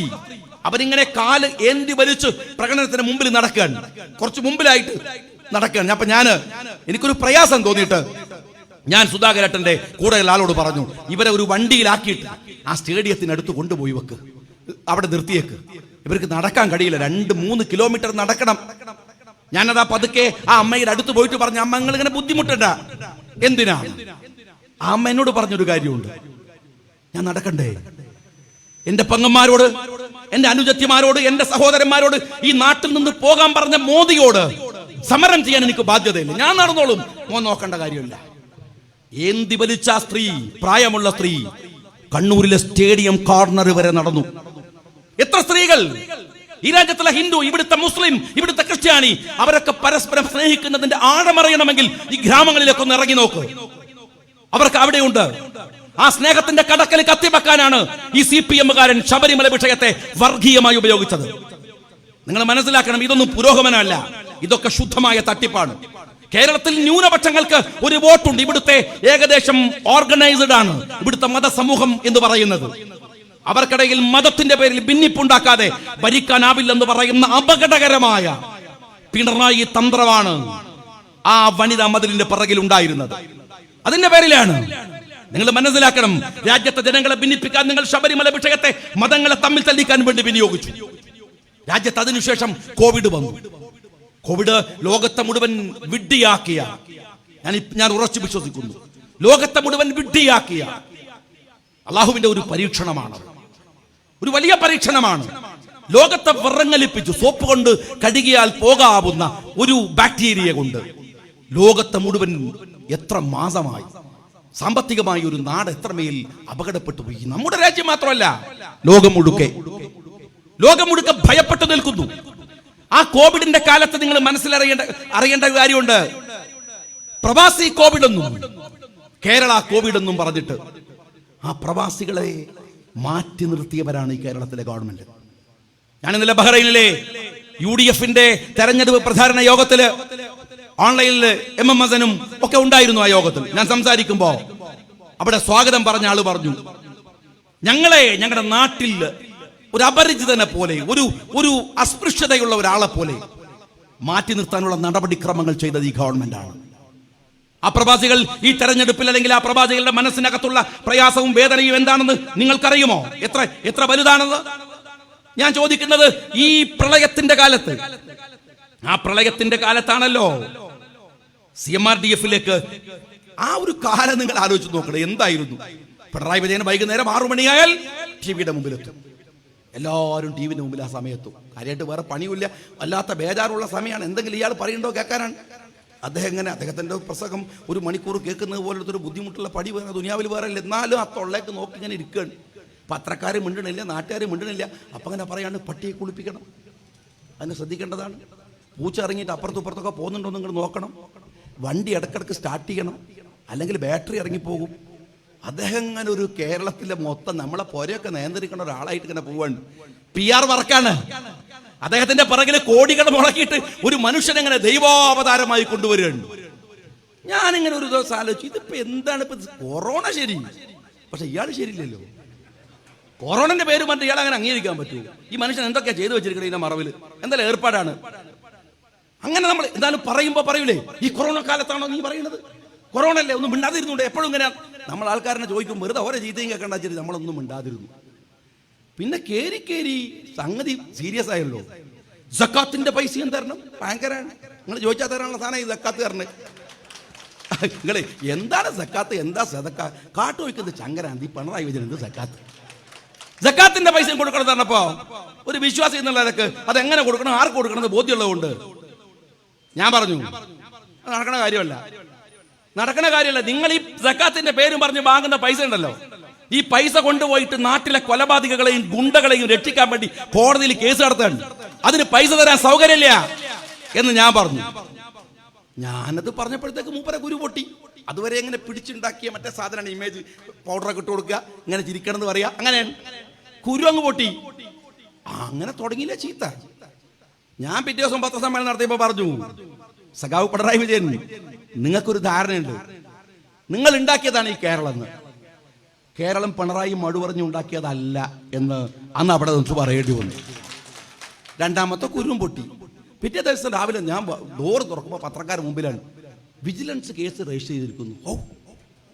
അവരിങ്ങനെ കാല് ഏന്തി വലിച്ച് പ്രകടനത്തിന് മുമ്പിൽ നടക്കുകയാണ്, കുറച്ച് മുമ്പിലായിട്ട് നടക്കുകയാണ്. അപ്പൊ എനിക്കൊരു പ്രയാസം തോന്നിയിട്ട് ഞാൻ സുധാകരേട്ടന്റെ കൂടെയുള്ള ആളോട് പറഞ്ഞു, ഇവരെ ഒരു വണ്ടിയിലാക്കിയിട്ട് ആ സ്റ്റേഡിയത്തിനടുത്ത് കൊണ്ടുപോയി വെക്ക്, അവിടെ നിർത്തിയേക്ക്. ഇവർക്ക് നടക്കാൻ കഴിയില്ല, 2-3 കിലോമീറ്റർ നടക്കണം. ഞാനതാ പതുക്കെ ആ അമ്മയുടെ അടുത്ത് പോയിട്ട് പറഞ്ഞു, അമ്മ നിങ്ങൾ ഇങ്ങനെ ബുദ്ധിമുട്ടണ്ട. എന്തിനാ? ആ അമ്മ എന്നോട് പറഞ്ഞൊരു കാര്യമുണ്ട്, ഞാൻ നടക്കണ്ടേ? എന്റെ പെങ്ങന്മാരോട്, എന്റെ അനുജത്തിമാരോട്, എന്റെ സഹോദരന്മാരോട് ഈ നാട്ടിൽ നിന്ന് പോകാൻ പറഞ്ഞ മോദിയോട് സമരം ചെയ്യാൻ എനിക്ക് ബാധ്യതയില്ല, ഞാൻ നടന്നോളും, മോൻ നോക്കേണ്ട കാര്യമില്ല. ഏന്തി വലിച്ച സ്ത്രീ, പ്രായമുള്ള സ്ത്രീ കണ്ണൂരിലെ സ്റ്റേഡിയം കോർണർ വരെ നടന്നു. എത്ര സ്ത്രീകൾ! ഈ രാജ്യത്തുള്ള ഹിന്ദു, ഇവിടുത്തെ മുസ്ലിം, ഇവിടുത്തെ ക്രിസ്ത്യാനി, അവരൊക്കെ പരസ്പരം സ്നേഹിക്കുന്നതിന്റെ ആഴമറിയണമെങ്കിൽ ഈ ഗ്രാമങ്ങളിലേക്ക് ഒന്ന് ഇറങ്ങി നോക്ക്. അവർക്ക് അവിടെയുണ്ട്. ആ സ്നേഹത്തിന്റെ കടക്കൽ കത്തിവെക്കാനാണ് ഈ CPM-കാരൻ ശബരിമല വിഷയത്തെ വർഗീയമായി ഉപയോഗിച്ചത്. നിങ്ങൾ മനസ്സിലാക്കണം, ഇതൊന്നും പുരോഗമനമല്ല, ഇതൊക്കെ ശുദ്ധമായ തട്ടിപ്പാണ്. കേരളത്തിൽ ന്യൂനപക്ഷങ്ങൾക്ക് ഒരു വോട്ടുണ്ട്. ഇവിടുത്തെ ഏകദേശം ഓർഗനൈസ്ഡ് ആണ് ഇവിടുത്തെ മതസമൂഹം എന്ന് പറയുന്നത്. അവർക്കിടയിൽ മതത്തിന്റെ പേരിൽ ഭിന്നിപ്പുണ്ടാക്കാതെ ഭരിക്കാനാവില്ലെന്ന് പറയുന്ന അപകടകരമായ പിണറായി തന്ത്രമാണ് ആ വനിതാ മതിലിന്റെ പിറകിൽ ഉണ്ടായിരുന്നത്. അതിന്റെ പേരിലാണ്. നിങ്ങൾ മനസ്സിലാക്കണം, രാജ്യത്തെ ജനങ്ങളെ ഭിന്നിപ്പിക്കാൻ നിങ്ങൾ ശബരിമല വിഷയത്തെ മതങ്ങളെ തമ്മിൽ തല്ലിക്കാൻ വേണ്ടി വിനിയോഗിച്ചു. രാജ്യത്ത് അതിനുശേഷം കോവിഡ് വന്നു. കോവിഡ് ലോകത്തെ മുഴുവൻ വിഡ്ഢിയാക്കിയ, ഞാൻ ഉറച്ചു വിശ്വസിക്കുന്നു, ലോകത്തെ മുഴുവൻ വിഡ്ഢിയാക്കിയ അള്ളാഹുവിന്റെ ഒരു പരീക്ഷണമാണ്, ഒരു വലിയ പരീക്ഷണമാണ്. ലോകത്തെ വിറങ്ങലിപ്പിച്ചു. സോപ്പ് കൊണ്ട് കഴുകിയാൽ പോകാവുന്ന ഒരു ബാക്ടീരിയ കൊണ്ട് ലോകത്തെ മുഴുവൻ എത്ര മാസമായി സാമ്പത്തികമായി ഒരു നാട് എത്രമേൽ അപകടപ്പെട്ടു പോയി. നമ്മുടെ രാജ്യം മാത്രമല്ല, ലോകം മുഴുക്കെ ഭയപ്പെട്ടു നിൽക്കുന്നു. ആ കോവിഡിന്റെ കാലത്ത് നിങ്ങൾ അറിയേണ്ട കാര്യമുണ്ട്. പ്രവാസി കോവിഡ് എന്നും കേരള കോവിഡ് എന്നും പറഞ്ഞിട്ട് ആ പ്രവാസികളെ മാറ്റി നിർത്തിയവരാണ് ഈ കേരളത്തിലെ ഗവൺമെന്റ്. ഞാൻ ഇന്നലെ ബഹ്റൈനിലെ UDF-ന്റെ തെരഞ്ഞെടുപ്പ് പ്രചാരണ യോഗത്തില് ഓൺലൈനിൽ MM ഹസനും ഒക്കെ ഉണ്ടായിരുന്നു. ആ യോഗത്തിൽ ഞാൻ സംസാരിക്കുമ്പോ അവിടെ സ്വാഗതം പറഞ്ഞ ആള് പറഞ്ഞു, ഞങ്ങളുടെ നാട്ടിൽ ഒരു അപരിചിതനെ പോലെ, ഒരു അസ്പൃശ്യതയുള്ള ഒരാളെ പോലെ മാറ്റി നിർത്താനുള്ള നടപടിക്രമങ്ങൾ ചെയ്തത് ഈ ഗവൺമെന്റാണ്. ആ പ്രവാസികൾ ഈ തെരഞ്ഞെടുപ്പിൽ, അല്ലെങ്കിൽ ആ പ്രവാസികളുടെ മനസ്സിനകത്തുള്ള പ്രയാസവും വേദനയും എന്താണെന്ന് നിങ്ങൾക്കറിയുമോ? എത്ര വലുതാണെന്ന് ഞാൻ ചോദിക്കുന്നത്. ഈ പ്രളയത്തിന്റെ കാലത്ത്, ആ പ്രളയത്തിന്റെ കാലത്താണല്ലോ CMRDF-ലേക്ക് ആ ഒരു കാലം നിങ്ങൾ ആലോചിച്ച് നോക്കണം. എന്തായിരുന്നു? പിണറായി വിജയൻ വൈകുന്നേരം 6 മണിയായാൽ ടിവിയുടെ മുമ്പിലെത്തും. എല്ലാവരും ടിവിന്റെ മുമ്പിൽ ആ സമയത്തും. കാര്യമായിട്ട് വേറെ പണിയില്ല, വല്ലാത്ത ബേജാറുള്ള സമയമാണ്. എന്തെങ്കിലും ഇയാൾ പറയണ്ടോ കേൾക്കാനാണ്. അദ്ദേഹത്തിന്റെ പ്രസംഗം 1 മണിക്കൂർ കേൾക്കുന്നത് പോലത്തെ ഒരു ബുദ്ധിമുട്ടുള്ള പടി വേറെ ദുനിയാവിൽ വേറെ ഇല്ല. എന്നാലും ആ തൊള്ളേക്ക് നോക്കി ഇങ്ങനെ ഇരിക്കുകയാണ്. പത്രക്കാർ മിണ്ടണില്ല, നാട്ടുകാർ മിണ്ടണില്ല. അപ്പം അങ്ങനെ പറയാണ്, പട്ടിയെ കുളിപ്പിക്കണം, അതിനെ ശ്രദ്ധിക്കേണ്ടതാണ്. പൂച്ച ഇറങ്ങിയിട്ട് അപ്പുറത്തുപ്പുറത്തൊക്കെ പോകുന്നുണ്ടോ നിങ്ങൾ നോക്കണം. വണ്ടി ഇടക്കിടക്ക് സ്റ്റാർട്ട് ചെയ്യണം, അല്ലെങ്കിൽ ബാറ്ററി ഇറങ്ങിപ്പോകും. അദ്ദേഹം ഇങ്ങനെ ഒരു കേരളത്തിലെ മൊത്തം നമ്മളെ പോരെയൊക്കെ നിയന്ത്രിക്കുന്ന ഒരാളായിട്ട് ഇങ്ങനെ പോവാണ്. PR വർക്കാണ്. അദ്ദേഹത്തിന്റെ പിറകിൽ കോടികൾ മുടക്കിയിട്ട് ഒരു മനുഷ്യനെങ്ങനെ ദൈവാവതാരമായി കൊണ്ടുവരികയാണ്. ഞാനിങ്ങനെ ഒരു ദിവസം ആലോചിച്ചു, ഇതിപ്പോ എന്താണ് ഇപ്പൊ കൊറോണ ശരി, പക്ഷെ ഇയാൾ ശരിയില്ലല്ലോ. കൊറോണന്റെ പേര് പറഞ്ഞിട്ട് ഇയാൾ അങ്ങനെ അംഗീകരിക്കാൻ പറ്റുമോ? ഈ മനുഷ്യൻ എന്തൊക്കെയാ ചെയ്തു വെച്ചിരിക്കുന്നത് ഇതിന്റെ മറവിൽ? എന്തായാലും ഏർപ്പാടാണ്. അങ്ങനെ നമ്മൾ എന്തായാലും പറയുമ്പോ പറയൂലേ, ഈ കൊറോണ കാലത്താണോ നീ പറയുന്നത്? കൊറോണ അല്ലേ, ഒന്നും മിണ്ടാതിരുന്നുണ്ട്. എപ്പോഴും ഇങ്ങനെ നമ്മൾ ആൾക്കാരനെ ചോദിക്കും, വെറുതെ ഓരോ ചീത്തയും കേൾക്കണ്ട വെച്ചിട്ട് നമ്മളൊന്നും മിണ്ടാതിരുന്നു. പിന്നെ കേരി സംഗതി സീരിയസ് ആയല്ലോ. സക്കാത്തിന്റെ പൈസയും തരണം, ഭയങ്കരമാണ്. നിങ്ങൾ ചോദിച്ചാൽ തരാനുള്ള സാധനം ഈ സക്കാത്ത് തരണേ. നിങ്ങളെ എന്താണ് സക്കാത്ത്, എന്താ സദക്ക? കാട്ടു വയ്ക്കുന്നത് ചങ്കരാണ്. ഈ പിണറായി വിജയൻ എന്ത് സക്കാത്ത്? സക്കാത്തിന്റെ പൈസയും കൊടുക്കണം പറഞ്ഞപ്പോ ഒരു വിശ്വാസി എന്നുള്ള നിലക്ക് അതെങ്ങനെ കൊടുക്കണം, ആർക്ക് കൊടുക്കണം എന്ന് ബോധ്യമുള്ളതുകൊണ്ട് ഞാൻ പറഞ്ഞു നടക്കണ കാര്യമല്ല. നിങ്ങൾ ഈ സക്കാത്തിന്റെ പേരും പറഞ്ഞ് വാങ്ങുന്ന പൈസ ഉണ്ടല്ലോ, ഈ പൈസ കൊണ്ടുപോയിട്ട് നാട്ടിലെ കൊലപാതകളെയും ഗുണ്ടകളെയും രക്ഷിക്കാൻ വേണ്ടി കോടതിയിൽ കേസ് നടത്താൻ, അതിന് പൈസ തരാൻ സൗകര്യമില്ല എന്ന് ഞാൻ പറഞ്ഞു. ഞാനത് പറഞ്ഞപ്പോഴത്തേക്ക് മൂപ്പരെ കുരു പൊട്ടി. അതുവരെ എങ്ങനെ പിടിച്ചുണ്ടാക്കിയ മറ്റേ സാധനമാണ് ഇമേജ് പൗഡറൊക്കെ ഇട്ട് കൊടുക്കുക, ഇങ്ങനെ ചിരിക്കണം എന്ന് പറയാ, അങ്ങനെ കുരു അങ്ങ് പൊട്ടി. അങ്ങനെ തുടങ്ങിയില്ല ചീത്ത. ഞാൻ പിറ്റേ ദിവസം പത്രസമ്മേളനം നടത്തിയപ്പോൾ പറഞ്ഞു, സഖാവ് പിണറായി വിജയൻ, നിങ്ങൾക്കൊരു ധാരണയുണ്ട്, നിങ്ങൾ ഉണ്ടാക്കിയതാണ് ഈ കേരളം എന്ന്. കേരളം പിണറായി മഴ പറഞ്ഞു ഉണ്ടാക്കിയതല്ല എന്ന് അന്ന് അവിടെ നിന്ന് പറയേണ്ടി വന്നു. രണ്ടാമത്തെ കുരുവും പൊട്ടി. പിറ്റേ ദിവസം രാവിലെ ഞാൻ ഡോറ് തുറക്കുമ്പോൾ പത്രക്കാരുടെ മുമ്പിലാണ് വിജിലൻസ് കേസ് രജിസ്റ്റർ ചെയ്തിരിക്കുന്നു. ഓ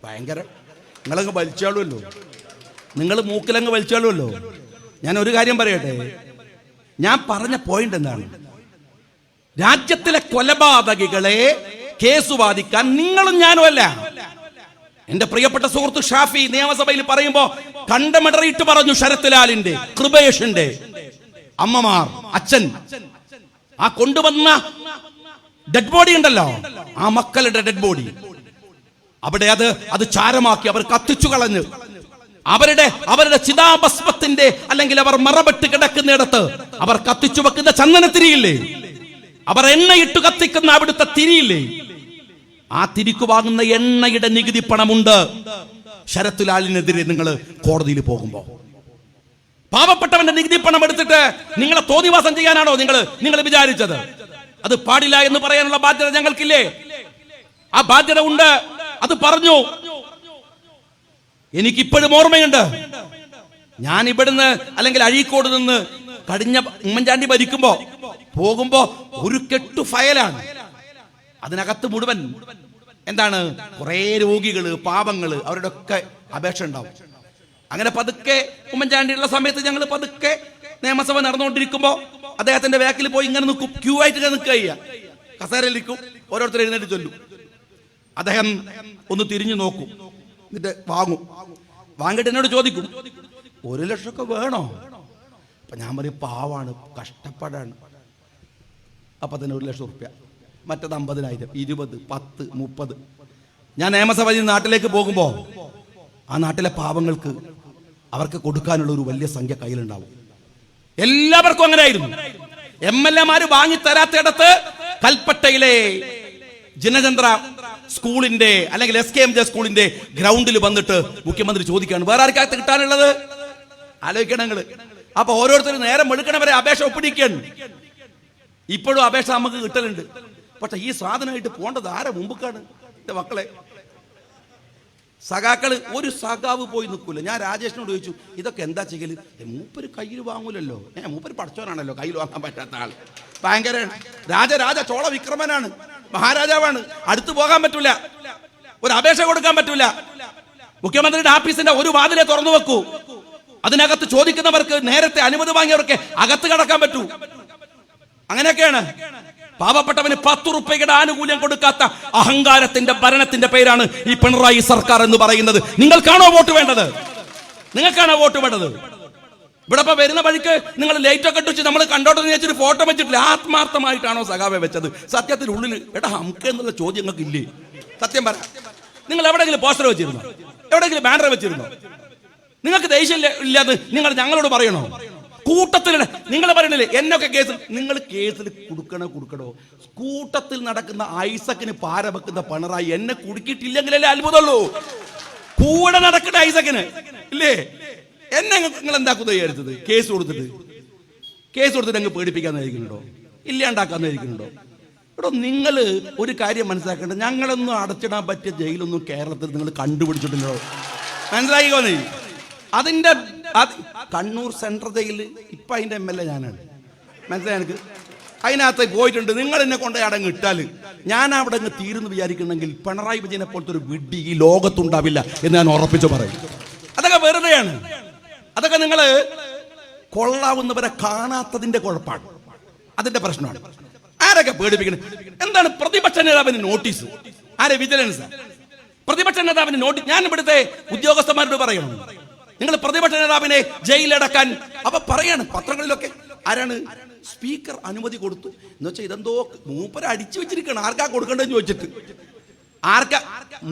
ഭയങ്കര, നിങ്ങളങ്ങ് വലിച്ചാളുമല്ലോ, നിങ്ങൾ മൂക്കിലങ്ങ് വലിച്ചാളുമല്ലോ. ഞാൻ ഒരു കാര്യം പറയട്ടെ, ഞാൻ പറഞ്ഞ പോയിന്റ് എന്താണ്? രാജ്യത്തിലെ കൊലപാതകികളെ കേസ് വാദിക്കാൻ നിങ്ങളും ഞാനും അല്ല. എന്റെ പ്രിയപ്പെട്ട സുഹൃത്ത് ഷാഫി നിയമസഭയിൽ പറയുമ്പോ കണ്ടമിടറിയിട്ട് പറഞ്ഞു, ശരത് ലാലിന്റെ, കൃപേഷിന്റെ അമ്മമാർ, അച്ഛൻ, ആ കൊണ്ടുവന്ന ഡെഡ് ബോഡി ഉണ്ടല്ലോ, ആ മക്കളുടെ ഡെഡ് ബോഡി അവിടെ അത് ചാരമാക്കി അവർ കത്തിച്ചു കളഞ്ഞ് അവരുടെ ചിതാഭസ്മത്തിന്റെ അല്ലെങ്കിൽ അവർ മറപെട്ട് കിടക്കുന്നിടത്ത് അവർ കത്തിച്ചു വെക്കുന്ന ചന്ദനത്തിരിയില്ലേ, അവർ എണ്ണയിട്ട് കത്തിക്കുന്ന അവിടുത്തെ തിരിയില്ലേ, ആ തിരിക്കു വാങ്ങുന്ന എണ്ണയുടെ നികുതി പണമുണ്ട്. ശരത് ലാലിനെതിരെ നിങ്ങൾ കോടതിയിൽ പോകുമ്പോ പാവപ്പെട്ടവന്റെ നികുതി പണം എടുത്തിട്ട് നിങ്ങളെ തോന്നിവാസം ചെയ്യാനാണോ നിങ്ങൾ വിചാരിച്ചത്? അത് പാടില്ല എന്ന് പറയാനുള്ള ബാധ്യത ഞങ്ങൾക്കില്ലേ? ആ ബാധ്യത ഉണ്ട്. അത് പറഞ്ഞു. എനിക്കിപ്പോഴും ഓർമ്മയുണ്ട്, ഞാൻ ഇവിടുന്ന് അല്ലെങ്കിൽ അഴീക്കോട് നിന്ന് കഴിഞ്ഞ ഉമ്മൻചാണ്ടി ഭരിക്കുമ്പോ പോകുമ്പോ ഒരു കെട്ടു ഫയലാണ്. അതിനകത്ത് മുഴുവൻ എന്താണ്, കുറെ രോഗികള്, പാവങ്ങള്, അവരുടെ ഒക്കെ അപേക്ഷ ഉണ്ടാവും. അങ്ങനെ പതുക്കെ ഉമ്മൻചാണ്ടിയുള്ള സമയത്ത് ഞങ്ങൾ പതുക്കെ നിയമസഭ നടന്നുകൊണ്ടിരിക്കുമ്പോ അദ്ദേഹത്തിന്റെ ബാക്കിൽ പോയി ഇങ്ങനെ നിൽക്കും, ക്യൂ ആയിട്ട് നിൽക്കുക, കസേരയിൽ നിൽക്കും, ഓരോരുത്തർ എഴുന്നേറ്റ് ചൊല്ലും. അദ്ദേഹം ഒന്ന് തിരിഞ്ഞു നോക്കും, എന്നിട്ട് വാങ്ങിട്ട് എന്നോട് ചോദിക്കും, 1 ലക്ഷമൊക്കെ വേണോ? അപ്പൊ ഞാൻ പറയും, പാവാണ്, കഷ്ടപ്പാടാണ്. അപ്പൊ തന്നെ 1 ലക്ഷം റുപ്യ, മറ്റത് 50,000, 20, 10, 30. ഞാൻ നിയമസഭയിൽ നാട്ടിലേക്ക് പോകുമ്പോ ആ നാട്ടിലെ പാവങ്ങൾക്ക് അവർക്ക് കൊടുക്കാനുള്ള ഒരു വലിയ സംഖ്യ കയ്യിലുണ്ടാവും. എല്ലാവർക്കും അങ്ങനെ ആയിരുന്നു. MLA-മാര് വാങ്ങിത്തരാത്തിടത്ത് കൽപ്പറ്റയിലെ ജനചന്ദ്ര സ്കൂളിന്റെ അല്ലെങ്കിൽ SKMJ സ്കൂളിന്റെ ഗ്രൗണ്ടിൽ വന്നിട്ട് മുഖ്യമന്ത്രി ചോദിക്കുകയാണ്, വേറെ ആർക്കകത്ത് കിട്ടാനുള്ളത്? ആലോചിക്കണം നിങ്ങള്. അപ്പൊ ഓരോരുത്തരും നേരം വെളുക്കണവരെ അപേക്ഷ ഒപ്പിടിക്കുകയാണ്. ഇപ്പോഴും അപേക്ഷ നമുക്ക് കിട്ടലുണ്ട്. പക്ഷെ ഈ സാധനമായിട്ട് പോകേണ്ടത് ആരെ മുമ്പക്കാണ്? എന്റെ മക്കളെ, സഖാക്കള്, ഒരു സഖാവ് പോയി നിൽക്കൂല. ഞാൻ രാജേഷിനോട് ചോദിച്ചു, ഇതൊക്കെ എന്താ ചെയ്യല്? മൂപ്പര് കയ്യിൽ വാങ്ങൂലല്ലോ. മൂപ്പര് പഠിച്ചവനാണല്ലോ, കയ്യിൽ വാങ്ങാൻ പറ്റാത്ത ആൾ. ഭയങ്കര രാജ ചോള വിക്രമനാണ്, മഹാരാജാവാണ്. അടുത്ത് പോകാൻ പറ്റൂല, ഒരു അപേക്ഷ കൊടുക്കാൻ പറ്റൂല. മുഖ്യമന്ത്രിയുടെ ഓഫീസിന്റെ ഒരു വാതിലെ തുറന്നു വെക്കൂ, അതിനകത്ത് ചോദിക്കുന്നവർക്ക്, നേരത്തെ അനുമതി വാങ്ങിയവർക്ക് അകത്ത് കടക്കാൻ പറ്റൂ. അങ്ങനെയൊക്കെയാണ്. പാവപ്പെട്ടവന് 10 റുപ്യയുടെ ആനുകൂല്യം കൊടുക്കാത്ത അഹങ്കാരത്തിന്റെ ഭരണത്തിന്റെ പേരാണ് ഈ പിണറായി സർക്കാർ എന്ന് പറയുന്നത്. നിങ്ങൾക്കാണോ വോട്ട് വേണ്ടത്? ഇവിടെ ഇപ്പൊ വരുന്ന വഴിക്ക് നിങ്ങൾ ലൈറ്റൊക്കെ ഇട്ട് വെച്ച് നമ്മൾ കണ്ടോട്ടെന്ന് വെച്ചിട്ട് ഫോട്ടോ വെച്ചിട്ടില്ല. ആത്മാർത്ഥമായിട്ടാണോ സഖാവെ വെച്ചത്? സത്യത്തിൽ ഉള്ളിൽ എടാ നമുക്ക് എന്നുള്ള ചോദ്യം നിങ്ങൾക്ക് ഇല്ലേ? സത്യം പറ, നിങ്ങൾ എവിടെയെങ്കിലും പോസ്റ്റർ വെച്ചിരുന്നോ? എവിടെയെങ്കിലും ബാനർ വെച്ചിരുന്നോ? നിങ്ങൾക്ക് ദേഷ്യം ഇല്ലാതെ നിങ്ങൾ ഞങ്ങളോട് പറയണോ? കൂട്ടത്തിൽ നിങ്ങൾ പറയണില്ലേ എന്നൊക്കെ കേസിൽ, നിങ്ങൾ കേസിൽ കൊടുക്കണോ? കൂട്ടത്തിൽ നടക്കുന്ന ഐസക്കിന് പാര വെക്കുന്ന പിണറായി എന്നെ കുടുക്കിയിട്ടില്ലെങ്കിലല്ലേ അത്ഭുതമുള്ളൂ. കൂടെ നടക്കുന്ന ഐസക്കിന് ഇല്ലേ, എന്നെ നിങ്ങൾ എന്താക്കുന്ന വിചാരിച്ചത്? കേസ് കൊടുത്തിട്ട് അങ്ങ് പേടിപ്പിക്കാന്നായിരിക്കുന്നുണ്ടോ? ഇല്ലാണ്ടാക്കാന്നായിരിക്കുന്നുണ്ടോ? എടോ, നിങ്ങൾ ഒരു കാര്യം മനസ്സിലാക്കേണ്ടത്, ഞങ്ങളൊന്നും അടച്ചിടാൻ പറ്റിയ ജയിലൊന്നും കേരളത്തിൽ നിങ്ങൾ കണ്ടുപിടിച്ചിട്ടുണ്ടോ? മനസ്സിലാക്കിക്കോ നീ. അതിന്റെ കണ്ണൂർ സെൻട്രൽ ജയിലിൽ ഇപ്പൊ അതിന്റെ MLA ഞാനാണ്. മനസ്സിലായി എനിക്ക്? അതിനകത്ത് പോയിട്ടുണ്ട്. നിങ്ങൾ എന്നെ കൊണ്ട് അടങ്ങ് ഇട്ടാൽ ഞാൻ അവിടെ അങ്ങ് തീരുന്നു വിചാരിക്കണമെങ്കിൽ പിണറായി വിജയനെ പോലത്തെ ഒരു വിഡ്ഢി ഈ ലോകത്തുണ്ടാവില്ല എന്ന് ഞാൻ ഉറപ്പിച്ചു പറയും. അതൊക്കെ വെറുതെയാണ്. അതൊക്കെ നിങ്ങൾ കൊള്ളാവുന്നവരെ കാണാത്തതിന്റെ കുഴപ്പമാണ്, അതിന്റെ പ്രശ്നമാണ്. ആരൊക്കെ പേടിപ്പിക്കണം? എന്താണ് പ്രതിപക്ഷ നേതാവിന് നോട്ടീസ്? ആരെ? വിജിലൻസ്. പ്രതിപക്ഷ നേതാവിന് നോട്ടീസ്. ഞാൻ ഇവിടുത്തെ ഉദ്യോഗസ്ഥന്മാരോട് പറയണം, നിങ്ങൾ പ്രതിപക്ഷ നേതാവിനെ ജയിലിലടക്കാൻ അപ്പൊ പറയാണ് പത്രങ്ങളിലൊക്കെ. ആരാണ്? സ്പീക്കർ അനുമതി കൊടുത്തു എന്ന് വെച്ചാൽ ഇതെന്തോ മൂപ്പര അടിച്ചു വെച്ചിരിക്കണം. ആർക്കാ കൊടുക്കേണ്ടതെന്ന് ചോദിച്ചിട്ട്. ആർക്കാ?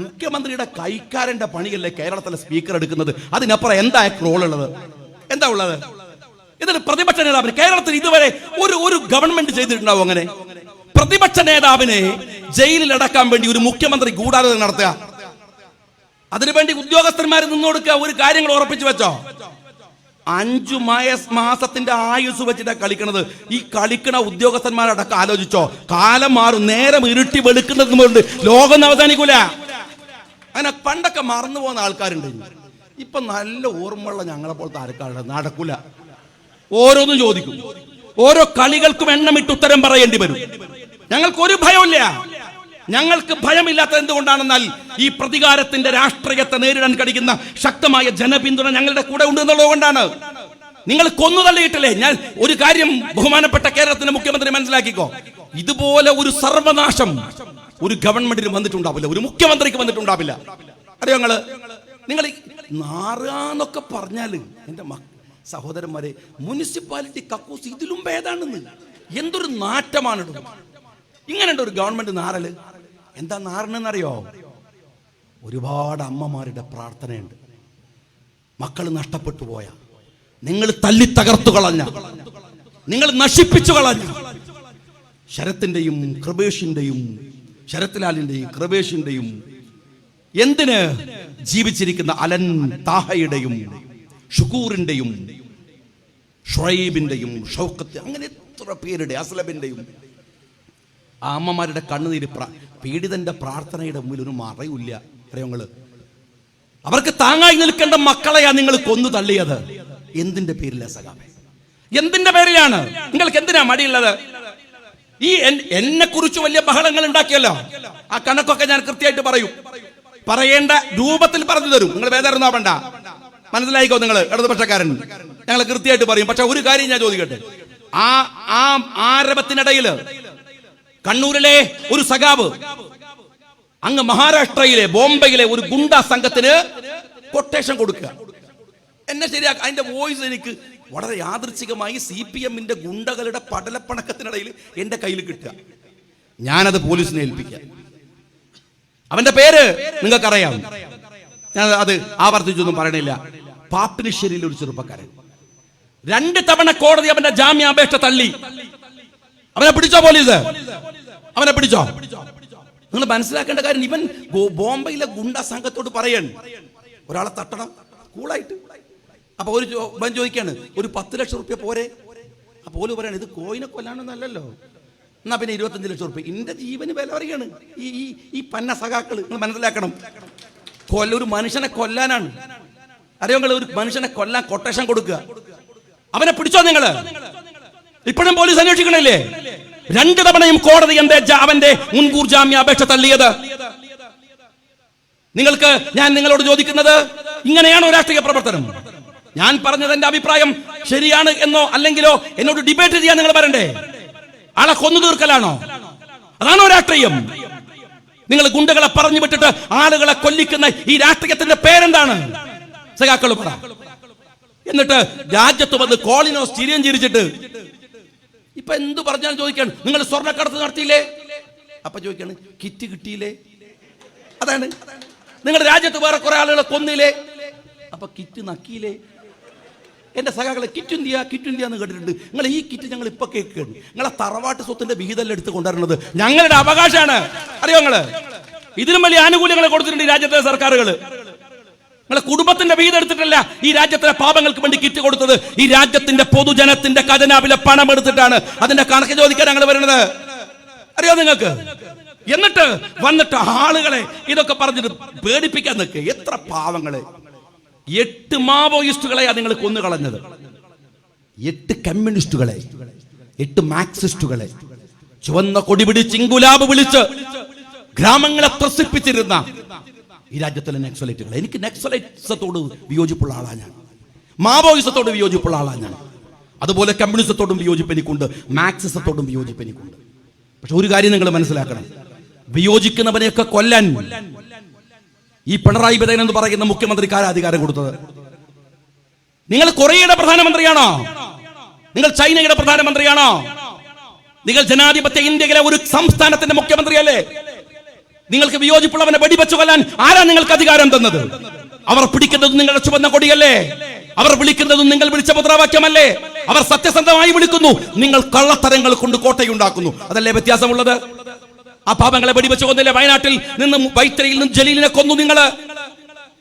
മുഖ്യമന്ത്രിയുടെ കൈക്കാരന്റെ പണിയല്ലേ കേരളത്തിലെ സ്പീക്കർ എടുക്കുന്നത്. അതിനപ്പുറം എന്താ റോൾ ഉള്ളത്? എന്താ ഉള്ളത്? ഇതിന് പ്രതിപക്ഷ നേതാവിന് കേരളത്തിൽ ഇതുവരെ ഒരു ഗവൺമെന്റ് ചെയ്തിട്ടുണ്ടാവും അങ്ങനെ? പ്രതിപക്ഷ നേതാവിനെ ജയിലിൽ അടക്കാൻ വേണ്ടി ഒരു മുഖ്യമന്ത്രി ഗൂഢാലോചന നടത്തുക, അതിനുവേണ്ടി ഉദ്യോഗസ്ഥന്മാർ നിന്നോടുക്കുക, ഒരു കാര്യങ്ങൾ ഉറപ്പിച്ചു വെച്ചോ. 5 മാസത്തിന്റെ ആയുസ് വെച്ചിട്ടാ കളിക്കണത്. ഈ കളിക്കണ ഉദ്യോഗസ്ഥന്മാരടക്കം ആലോചിച്ചോ, കാലം മാറും, നേരം ഇരുട്ടി വെളുക്കുന്നതുകൊണ്ട് ലോകം അവസാനിക്കൂല. അങ്ങനെ പണ്ടൊക്കെ മറന്നു പോകുന്ന ആൾക്കാരുണ്ട്. ഇപ്പൊ നല്ല ഓർമ്മയുള്ള ഞങ്ങളെ പോലത്തെ ആൾക്കാരുടെ നടക്കൂല. ഓരോന്നും ചോദിക്കും, ഓരോ കളികൾക്കും എണ്ണമിട്ട് ഉത്തരം പറയേണ്ടി വരും. ഞങ്ങൾക്ക് ഒരു ഭയമില്ല. ഞങ്ങൾക്ക് ഭയമില്ലാത്തത് എന്തുകൊണ്ടാണെന്നാൽ ഈ പ്രതികാരത്തിന്റെ രാഷ്ട്രീയത്തെ നേരിടാൻ കഴിയുന്ന ശക്തമായ ജനപിന്തുണ ഞങ്ങളുടെ കൂടെ ഉണ്ട് എന്നുള്ളത് കൊണ്ടാണ്. നിങ്ങൾ കൊന്നു തള്ളിയിട്ടില്ലേ? ഞാൻ ഒരു കാര്യം ബഹുമാനപ്പെട്ട കേരളത്തിന്റെ മുഖ്യമന്ത്രി മനസ്സിലാക്കിക്കോ, ഇതുപോലെ ഒരു സർവനാശം ഒരു ഗവൺമെന്റിന് വന്നിട്ടുണ്ടാവില്ല, ഒരു മുഖ്യമന്ത്രിക്ക് വന്നിട്ടുണ്ടാവില്ല. അറിയോ നിങ്ങൾ നാറാന്നൊക്കെ പറഞ്ഞാല് എന്റെ സഹോദരന്മാരെ, മുനിസിപ്പാലിറ്റി കക്കൂസ് ഇതിലും ഭേദാണെന്ന്. എന്തൊരു നാറ്റമാണ് ഇങ്ങനെയുണ്ട് ഒരു ഗവൺമെന്റ് നാറല്. എന്താ നാറണെന്നറിയോ? ഒരുപാട് അമ്മമാരുടെ പ്രാർത്ഥനയുണ്ട്. മക്കൾ നഷ്ടപ്പെട്ടു പോയ, നിങ്ങൾ തല്ലി തകർത്തു കളഞ്ഞ, നിങ്ങൾ നശിപ്പിച്ചു കളഞ്ഞ ശരത്തിന്റെയും കൃപേഷിന്റെയും, ശരത്ലാലിന്റെയും കൃപേഷിന്റെയും, എന്തിന് ജീവിച്ചിരിക്കുന്ന അലൻ താഹയുടെയും ഷുക്കൂറിന്റെയും ഷുഐബിന്റെയും ഷൗക്കത്ത്, അങ്ങനെ എത്ര പേരുടെ, അസ്ലബിന്റെയും ആ അമ്മമാരുടെ കണ്ണുനീര്, പീഡിതന്റെ പ്രാർത്ഥനയുടെ മുമ്പിൽ ഒരു മറയില്ല. അറിയോങ്ങള്, അവർക്ക് താങ്ങായി നിൽക്കേണ്ട മക്കളെയാ നിങ്ങൾ കൊന്നു തള്ളിയത്. എന്തിന്റെ പേരിലാ സഖാവേ? എന്തിന്റെ പേരിലാണ്? നിങ്ങൾക്ക് എന്തിനാ മടിയുള്ളത്? ഈ എന്നെ കുറിച്ച് വലിയ ബഹളങ്ങൾ ഉണ്ടാക്കിയല്ലോ, ആ കണക്കൊക്കെ ഞാൻ കൃത്യമായിട്ട് പറയും, പറയേണ്ട രൂപത്തിൽ പറഞ്ഞു തരും. നിങ്ങൾ വേദന വേണ്ട, മനസ്സിലായിക്കോ. നിങ്ങൾ ഇടതുപക്ഷക്കാരൻ, ഞങ്ങൾ കൃത്യമായിട്ട് പറയും. പക്ഷെ ഒരു കാര്യം ഞാൻ ചോദിക്കട്ടെ, ആ ആരവത്തിനിടയിൽ കണ്ണൂരിലെ ഒരു സഖാവ് അങ്ങ് മഹാരാഷ്ട്രയിലെ ബോംബെയിലെ ഒരു ഗുണ്ടാ സംഘത്തിന് കൊട്ടേഷൻ കൊടുക്കുക, എന്നെ ശരിയാക്കുക. അതിന്റെ വോയിസ് എനിക്ക് വളരെ യാദൃച്ഛികമായി CPM-ന്റെ ഗുണ്ടകളുടെ പടലപ്പണക്കത്തിനിടയിൽ എന്റെ കയ്യിൽ കിട്ടുക. ഞാനത് പോലീസിനെ ഏൽപ്പിക്കുക. അവന്റെ പേര് നിങ്ങൾക്കറിയാം, ഞാൻ അത് ആവർത്തിച്ചൊന്നും പറയണില്ല. പാപ്പിനിശ്ശേരിയിലെ ഒരു ചെറുപ്പക്കാരൻ 2 തവണ കോടതി അവന്റെ ജാമ്യാപേക്ഷ തള്ളി. അവനെ പിടിച്ചോ പോലീസ്? അവനെ പിടിച്ചോ? നിങ്ങൾ മനസ്സിലാക്കേണ്ട കാര്യം, ഇവൻ ബോംബെയിലെ ഗുണ്ടാ സംഘത്തോട് പറയാണ് ഒരാളെ തട്ടണം കൂളായിട്ട്. അപ്പൊ ഇവൻ ചോദിക്കാണ്, ഒരു 10 ലക്ഷം റുപ്യ പോരെ? അപ്പൊ ഓല് പറയാണ്, ഇത് കോയിനെ കൊല്ലാനൊന്നല്ലല്ലോ, എന്നാ പിന്നെ 25 ലക്ഷം റുപ്യ. എന്റെ ജീവന് വില പറയാണ് ഈ പന്ന സഖാക്കള്. നിങ്ങൾ മനസ്സിലാക്കണം, ഒരു മനുഷ്യനെ കൊല്ലാനാണ്. അറിയോ, ഒരു മനുഷ്യനെ കൊല്ലാൻ കൊട്ടേഷൻ കൊടുക്കുക. അവനെ പിടിച്ചോ നിങ്ങൾ? ഇപ്പോഴും പോലീസ് അന്വേഷിക്കണില്ലേ? 2 തവണയും കോടതി അവന്റെ മുൻകൂർ ജാമ്യാപേക്ഷ തള്ളിയത്. ഞാൻ നിങ്ങളോട് ചോദിക്കുന്നത്, ഇങ്ങനെയാണോ രാഷ്ട്രീയ പ്രവർത്തനം? ഞാൻ പറഞ്ഞത് എന്റെ അഭിപ്രായം ശരിയാണ് എന്നോ അല്ലെങ്കിലോ എന്നോട് ഡിബേറ്റ് ചെയ്യാൻ നിങ്ങൾ വരണ്ടേ? ആളെ കൊന്നു തീർക്കലാണോ? അതാണോ രാഷ്ട്രീയം? നിങ്ങൾ ഗുണ്ടകളെ പറഞ്ഞു വിട്ടിട്ട് ആളുകളെ കൊല്ലിക്കുന്ന ഈ രാഷ്ട്രീയത്തിന്റെ പേരെന്താണ്? സഖാക്കൾ പറ. എന്നിട്ട് രാജ്യത്ത് വന്ന് കോളിനോസ് ചിരിയം ചിരിച്ചിട്ട് ഇപ്പൊ എന്തു പറഞ്ഞാലും ചോദിക്കാണ്, നിങ്ങൾ സ്വർണ്ണക്കടത്ത് നടത്തിയില്ലേ? അപ്പൊ ചോദിക്കാണ്, കിറ്റ് കിട്ടിയില്ലേ? അതാണ്. നിങ്ങൾ രാജ്യത്ത് വേറെ കുറെ ആളുകളെ കൊന്നില്ലേ? അപ്പൊ കിറ്റ് നക്കിയില്ലേ? എന്റെ സഖാക്കളെ, കിറ്റ് എന്ന് കേട്ടിട്ടുണ്ട്. നിങ്ങൾ ഈ കിറ്റ് ഞങ്ങൾ ഇപ്പൊ കേൾക്കുകയാണ്. നിങ്ങളെ തറവാട്ട് സ്വത്തിന്റെ വിഹിതം എടുത്ത് കൊണ്ടുവരുന്നത് ഞങ്ങളുടെ അവകാശമാണ്. അറിയോ, ഇതിലും വലിയ ആനുകൂല്യങ്ങൾ കൊടുത്തിട്ടുണ്ട് ഈ രാജ്യത്തെ സർക്കാരുകൾ. നിങ്ങളെ കുടുംബത്തിന്റെ വീട് എടുത്തിട്ടല്ല ഈ രാജ്യത്തിലെ പാപങ്ങൾക്ക് വേണ്ടി കിറ്റ് കൊടുത്തത്. ഈ രാജ്യത്തിന്റെ പൊതുജനത്തിന്റെ ഖജനാവിലെ പണം എടുത്തിട്ടാണ്. അതിന്റെ കണക്ക് ചോദിക്കാൻ ഞങ്ങൾ വരുന്നത്. അറിയോ നിങ്ങൾക്ക്? എന്നിട്ട് വന്നിട്ട് ആളുകളെ ഇതൊക്കെ പറഞ്ഞിട്ട് പേടിപ്പിക്കാൻ നിൽക്കുക. എത്ര പാവങ്ങളെ! 8 മാവോയിസ്റ്റുകളെയാ നിങ്ങൾ കൊന്നുകളഞ്ഞത്. 8 കമ്മ്യൂണിസ്റ്റുകളെ, 8 മാർക്സിസ്റ്റുകളെ, ചുവന്ന കൊടി പിടിച്ച് ഇൻകുലാബ് വിളിച്ച് ഗ്രാമങ്ങളെ ത്രസിപ്പിച്ചിരുന്ന ഈ രാജ്യത്തിലെ നക്സലൈറ്റുകൾ. എനിക്ക് നക്സലൈസത്തോട് വിയോജിപ്പുള്ള ആളാണ് ഞാൻ, മാവോയിസത്തോട് വിയോജിപ്പുള്ള ആളാണ് ഞാൻ. അതുപോലെ കമ്മ്യൂണിസത്തോടും വിയോജിപ്പ് എനിക്കുണ്ട്, മാർക്സിസത്തോടും വിയോജിപ്പ് എനിക്കുണ്ട്. പക്ഷെ ഒരു കാര്യം നിങ്ങൾ മനസ്സിലാക്കണം, വിയോജിക്കുന്നവനെയൊക്കെ കൊല്ലാൻ ഈ പിണറായി വിജയൻ എന്ന് പറയുന്ന മുഖ്യമന്ത്രിക്കാരെ അധികാരം കൊടുത്തത്? നിങ്ങൾ കൊറിയയുടെ പ്രധാനമന്ത്രിയാണോ? നിങ്ങൾ ചൈനയുടെ പ്രധാനമന്ത്രിയാണോ? നിങ്ങൾ ജനാധിപത്യ ഇന്ത്യയിലെ ഒരു സംസ്ഥാനത്തിന്റെ മുഖ്യമന്ത്രിയല്ലേ? നിങ്ങൾക്ക് വിയോജിപ്പുള്ളവനെ വെടിവെച്ചു കൊല്ലാൻ ആരാ നിങ്ങൾക്ക് അധികാരം തന്നത്? അവർ പിടിക്കുന്നതും നിങ്ങളുടെ ചുവന്ന കൊടിയല്ലേ? അവർ വിളിക്കുന്നതും നിങ്ങൾ വിളിച്ച മുദ്രാവാക്യമല്ലേ? അവർ സത്യസന്ധമായി വിളിക്കുന്നു, നിങ്ങൾ കള്ളത്തരങ്ങൾ കൊണ്ട് കോട്ടയുണ്ടാക്കുന്നു. അതല്ലേ വ്യത്യാസമുള്ളത്? ആ പാപങ്ങളെ വെടിവെച്ചു കൊന്നില്ലേ? വയനാട്ടിൽ നിന്നും വൈത്തിരിയിൽ നിന്നും ജലീലിനെ കൊന്നു നിങ്ങൾ.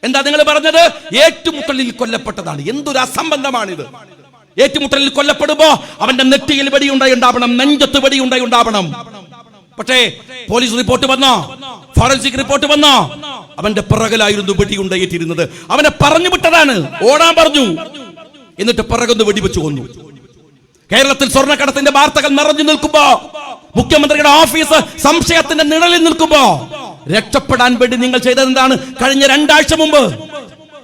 എന്താ നിങ്ങൾ പറഞ്ഞത്? ഏറ്റുമുട്ടലിൽ കൊല്ലപ്പെട്ടതാണ്. എന്തൊരു അസംബന്ധമാണിത്! ഏറ്റുമുട്ടലിൽ കൊല്ലപ്പെടുമ്പോ അവന്റെ നെറ്റിയിൽ വെടിയുണ്ടായിണ്ടാവണം, നെഞ്ചത്ത് വെടിയുണ്ടായിണ്ടാവണം. പക്ഷേ പോലീസ് റിപ്പോർട്ട് വന്നോ? ഫോറൻസിക് റിപ്പോർട്ട് വന്നോ? അവന്റെ പിറകിലായിരുന്നു വെടിയുണ്ടായിട്ടിരുന്നത്. അവനെ പറഞ്ഞു വിട്ടതാണ്, ഓടാൻ പറഞ്ഞു. എന്നിട്ട് പിറകൊന്ന് വെടിവെച്ചു കൊന്നു. കേരളത്തിൽ സ്വർണ്ണക്കടത്തിന്റെ വാർത്തകൾ നിറഞ്ഞു നിൽക്കുമ്പോ, മുഖ്യമന്ത്രിയുടെ ഓഫീസ് സംശയത്തിന്റെ നിഴലിൽ നിൽക്കുമ്പോ രക്ഷപ്പെടാൻ വേണ്ടി നിങ്ങൾ ചെയ്തത് എന്താണ്? കഴിഞ്ഞ 2 ആഴ്ച മുമ്പ്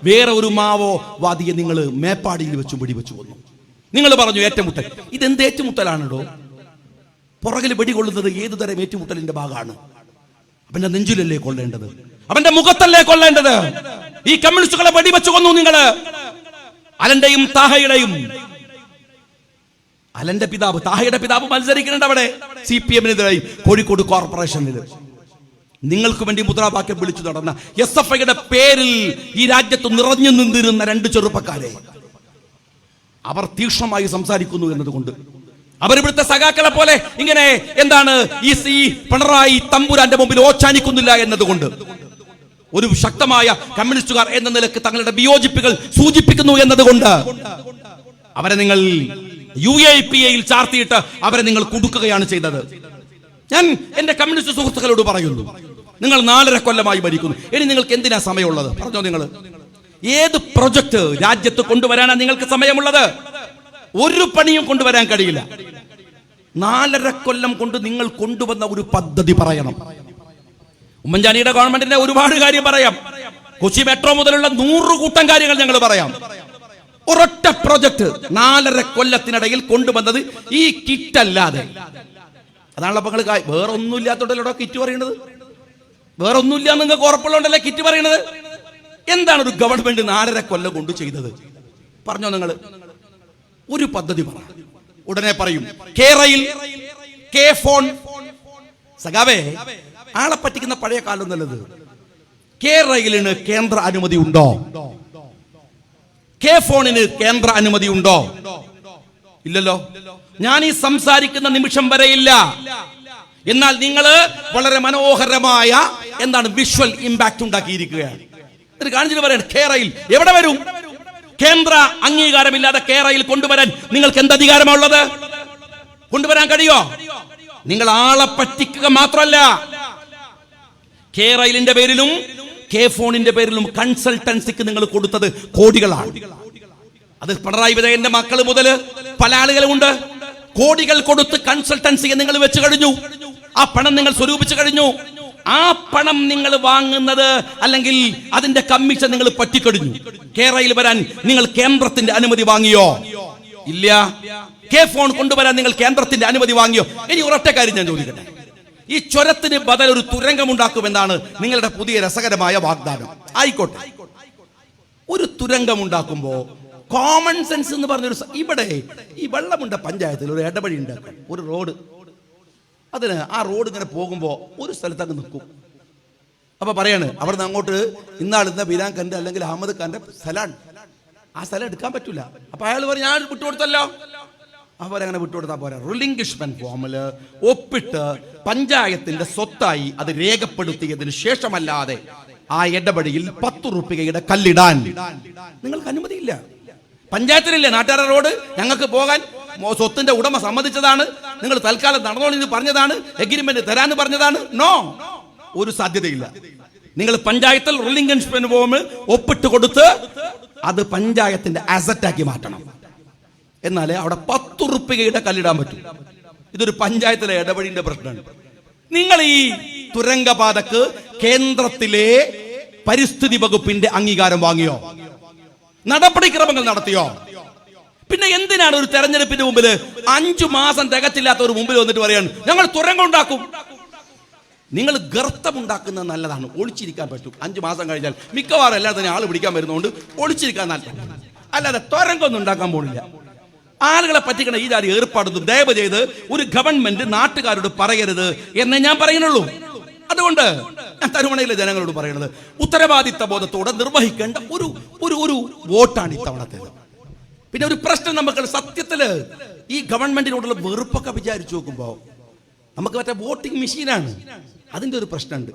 വേറെ ഒരു മാവോവാദിയെ നിങ്ങൾ മേപ്പാടിയിൽ വെച്ച് വെടിവെച്ചു കൊന്നു. നിങ്ങൾ പറഞ്ഞു ഏറ്റുമുട്ടൽ. ഇതെന്ത് ഏറ്റുമുട്ടലാണോ? പുറകിൽ വെടികൊള്ളുന്നത് ഏതു തരം ഏറ്റുമുട്ടലിന്റെ ഭാഗമാണ്? അവന്റെ നെഞ്ചിലല്ലേ കൊള്ളേണ്ടത്? അവന്റെ മുഖത്തല്ലേ കൊള്ളേണ്ടത്? ഈ കമ്മ്യൂണിസ്റ്റുകളെ വെടിവെച്ചു കൊന്നു നിങ്ങള്. അലന്റെയും താഹയുടെയും, അലന്റെ പിതാവ് താഹയുടെ പിതാവ് മത്സരിക്കുന്നുണ്ട് അവിടെ CPM-നെതിരായി കോഴിക്കോട് കോർപ്പറേഷനിൽ. നിങ്ങൾക്ക് വേണ്ടി മുദ്രാവാക്യം വിളിച്ചു നടന്ന SFIയുടെ പേരിൽ ഈ രാജ്യത്ത് നിറഞ്ഞു നിന്നിരുന്ന 2 ചെറുപ്പക്കാരെ അവർ തീക്ഷ്ണമായി സംസാരിക്കുന്നു എന്നതുകൊണ്ട്, അവരിവിടുത്തെ സഖാക്കളെ പോലെ ഇങ്ങനെ എന്താണ് ഈ പിണറായി തമ്പുരാന്റെ മുമ്പിൽ ഓച്ചാനിക്കുന്നില്ല എന്നതുകൊണ്ട്, ഒരു ശക്തമായ കമ്മ്യൂണിസ്റ്റുകാർ എന്ന നിലക്ക് തങ്ങളുടെ വിയോജിപ്പുകൾ സൂചിപ്പിക്കുന്നു എന്നതുകൊണ്ട് അവരെ നിങ്ങൾ UAPAയിൽ ചാർത്തിയിട്ട് അവരെ നിങ്ങൾ കുടുക്കുകയാണ് ചെയ്തത്. ഞാൻ എന്റെ കമ്മ്യൂണിസ്റ്റ് സുഹൃത്തുക്കളോട് പറയുന്നു, നിങ്ങൾ 4.5 കൊല്ലമായി ഭരിക്കുന്നു. ഇനി നിങ്ങൾക്ക് എന്തിനാ സമയമുള്ളത്? പറഞ്ഞോ. നിങ്ങൾ ഏത് പ്രൊജക്ട് രാജ്യത്ത് കൊണ്ടുവരാനാണ് നിങ്ങൾക്ക് സമയമുള്ളത്? ഒരു പണിയും കൊണ്ടുവരാൻ കഴിയില്ല. 4.5 കൊല്ലം കൊണ്ട് നിങ്ങൾ കൊണ്ടുവന്ന ഒരു പദ്ധതി പറയണം. ഉമ്മൻചാണ്ടിയുടെ ഗവൺമെന്റിന്റെ ഒരുപാട് കാര്യം പറയാം. കൊച്ചി മെട്രോ മുതലുള്ള 100 കൂട്ടം കാര്യങ്ങൾ ഞങ്ങൾ പറയാം. ഒരൊറ്റ പ്രൊജക്ട് 4.5 കൊല്ലത്തിനിടയിൽ കൊണ്ടുവന്നത് ഈ കിറ്റല്ലാതെ. അതാണല്ലോ നിങ്ങൾ വേറെ ഒന്നും ഇല്ലാത്തോണ്ടല്ലോ കിറ്റ് പറയുന്നത്. വേറെ ഒന്നുമില്ല നിങ്ങൾക്ക് ഉറപ്പുള്ളതുകൊണ്ടല്ലേ കിറ്റ് പറയുന്നത്. എന്താണ് ഒരു ഗവൺമെന്റ് 4.5 കൊല്ലം കൊണ്ട് ചെയ്തത്? പറഞ്ഞോ. നിങ്ങൾ ഒരു പദ്ധതി പറ. ഉടനെ പറയും കേരയിൽ, K-ഫോൺ. സഖാവേ, ആളെ പറ്റിക്കുന്ന പഴയ കാലം നല്ലത്. കേരളിന് കേന്ദ്ര അനുമതി ഉണ്ടോ? K-ഫോണിന് കേന്ദ്ര അനുമതി ഉണ്ടോ? ഇല്ലല്ലോ. ഞാൻ ഈ സംസാരിക്കുന്ന നിമിഷം വരെ ഇല്ല. എന്നാൽ നിങ്ങൾ വളരെ മനോഹരമായ എന്താണ് വിഷ്വൽ ഇമ്പാക്ട് ഉണ്ടാക്കിയിരിക്കുകയാണ്. ഇത് കാണിച്ചിട്ട് പറയാണ് കേരയിൽ എവിടെ വരും? കേന്ദ്ര അംഗീകാരമില്ലാതെ കേരയിൽ കൊണ്ടുവരാൻ നിങ്ങൾക്ക് എന്ത് അധികാരമുള്ളത്? കൊണ്ടുവരാൻ കഴിയോ? നിങ്ങൾ ആളെ പറ്റിക്കുക മാത്രമല്ല, കേരളിന്റെ പേരിലും K-ഫോണിന്റെ പേരിലും കൺസൾട്ടൻസിക്ക് നിങ്ങൾ കൊടുത്തത് കോടികളാണ്. അത് പിണറായി വിജയന്റെ മക്കൾ മുതൽ പല ആളുകളുമുണ്ട്. കോടികൾ കൊടുത്ത് കൺസൾട്ടൻസിയെ നിങ്ങൾ വെച്ച് കഴിഞ്ഞു. ആ പണം നിങ്ങൾ സ്വരൂപിച്ചു കഴിഞ്ഞു. ആ പണം നിങ്ങൾ വാങ്ങുന്നത് അല്ലെങ്കിൽ അതിന്റെ കമ്മീഷൻ നിങ്ങൾ പറ്റിക്കഴിഞ്ഞു. കേരളയിൽ വരാൻ നിങ്ങൾ കേന്ദ്രത്തിന്റെ അനുമതി വാങ്ങിയോ? ഇല്ല. K-ഫോൺ കൊണ്ടുവരാൻ നിങ്ങൾ കേന്ദ്രത്തിന്റെ അനുമതി വാങ്ങിയോ? ഇനി ഒരൊറ്റ കാര്യം ഞാൻ ചോദിക്കട്ടെ. ഈ ചുരത്തിന് ബദൽ ഒരു തുരങ്കമുണ്ടാക്കുമെന്നാണ് നിങ്ങളുടെ പുതിയ രസകരമായ വാഗ്ദാനം. ആയിക്കോട്ടെ, ഒരു തുരങ്കമുണ്ടാക്കുമ്പോ കോമൺ സെൻസ് എന്ന് പറഞ്ഞൊരു ഇവിടെ ഈ വെള്ളമുണ്ട പഞ്ചായത്തിൽ ഒരു ഇടവഴി ഉണ്ടാക്കും, ഒരു റോഡ്. അതിന് ആ റോഡ് ഇങ്ങനെ പോകുമ്പോൾ ഒരു സ്ഥലത്ത് അങ്ങ് നിൽക്കും. അപ്പൊ പറയാണ് അവിടുന്ന് അങ്ങോട്ട് ഇന്നാളുന്ന ബിലാൻ ഖാന്റെ അല്ലെങ്കിൽ അഹമ്മദ് ഖാന്റെ സ്ഥലമാണ്, ആ സ്ഥലം എടുക്കാൻ പറ്റൂല. അപ്പൊ അയാൾ പറയും ഞാൻ വിട്ടുകൊടുത്തല്ലോ. അവരങ്ങനെ വിട്ടുകൊടുത്താൽ പോരാ, റിലിംഗ്വിഷ്മെന്റ് ഫോമില് ഒപ്പിട്ട് പഞ്ചായത്തിന്റെ സ്വത്തായി അത് രേഖപ്പെടുത്തിയതിന് ശേഷമല്ലാതെ ആ ഇടപെടിയിൽ 10 രൂപയുടെ കല്ലിടാൻ നിങ്ങൾക്ക് അനുമതിയില്ല. പഞ്ചായത്തിനില്ലേ നാട്ടുകാരുടെ റോഡ് ഞങ്ങൾക്ക് പോകാൻ സ്വത്തിന്റെ ഉടമ സമ്മതിച്ചതാണ്, നിങ്ങൾ തൽക്കാലം നടന്നോളി പറഞ്ഞതാണ്, എഗ്രിമെന്റ് തരാന്ന് പറഞ്ഞതാണ്. നോ, ഒരു സാധ്യതയില്ല. നിങ്ങൾ പഞ്ചായത്തിൽ റിലിംഗ്വിഷ്മെന്റ് ഫോം ഒപ്പിട്ട് കൊടുത്ത് അത് പഞ്ചായത്തിന്റെ അസറ്റാക്കി മാറ്റണം. എന്നാലേ അവിടെ 10 രൂപയുടെ കല്ലിടാൻ പറ്റും. ഇതൊരു പഞ്ചായത്തിലെ ഇടപെടിന്റെ പ്രശ്നമാണ്. നിങ്ങൾ ഈ തുരങ്കപാതക്ക് കേന്ദ്രത്തിലെ പരിസ്ഥിതി വകുപ്പിന്റെ അംഗീകാരം വാങ്ങിയോ? നടപടിക്രമങ്ങൾ നടത്തിയോ? പിന്നെ എന്തിനാണ് ഒരു തെരഞ്ഞെടുപ്പിന് മുമ്പിൽ 5 മാസം തികച്ചില്ലാത്തവർ മുമ്പിൽ വന്നിട്ട് പറയാണ് ഞങ്ങൾ തുരങ്കം ഉണ്ടാക്കും? നിങ്ങൾ ഗർത്തമുണ്ടാക്കുന്നത് നല്ലതാണ്, ഒളിച്ചിരിക്കാൻ പറ്റും. 5 മാസം കഴിഞ്ഞാൽ മിക്കവാറും എല്ലാത്തിനും ആൾ പിടിക്കാൻ വരുന്നതുകൊണ്ട് ഒളിച്ചിരിക്കാൻ നല്ലതാണ്. അല്ലാതെ തുരങ്കൊന്നും ഉണ്ടാക്കാൻ പോണില്ല. ആളുകളെ പറ്റിക്കണ ഈ ജാതി ഏർപ്പാടൊന്നും ദയവ് ചെയ്ത് ഒരു ഗവൺമെന്റ് നാട്ടുകാരോട് പറയരുത് എന്നേ ഞാൻ പറയുന്നുള്ളൂ. അതുകൊണ്ട് ഞാൻ തരുവണയിലെ ജനങ്ങളോട് പറയുന്നത്, ഉത്തരവാദിത്ത ബോധത്തോടെ നിർവഹിക്കേണ്ട ഒരു ഒരു ഒരു വോട്ടാണ് ഇത്തവണത്തേത്. പിന്നെ ഒരു പ്രശ്നം നമുക്ക് സത്യത്തില് ഈ ഗവൺമെന്റിനോടുള്ള വെറുപ്പൊക്കെ വിചാരിച്ചു നോക്കുമ്പോ നമുക്ക് മറ്റേ വോട്ടിംഗ് മെഷീനാണ്, അതിന്റെ ഒരു പ്രശ്നമുണ്ട്.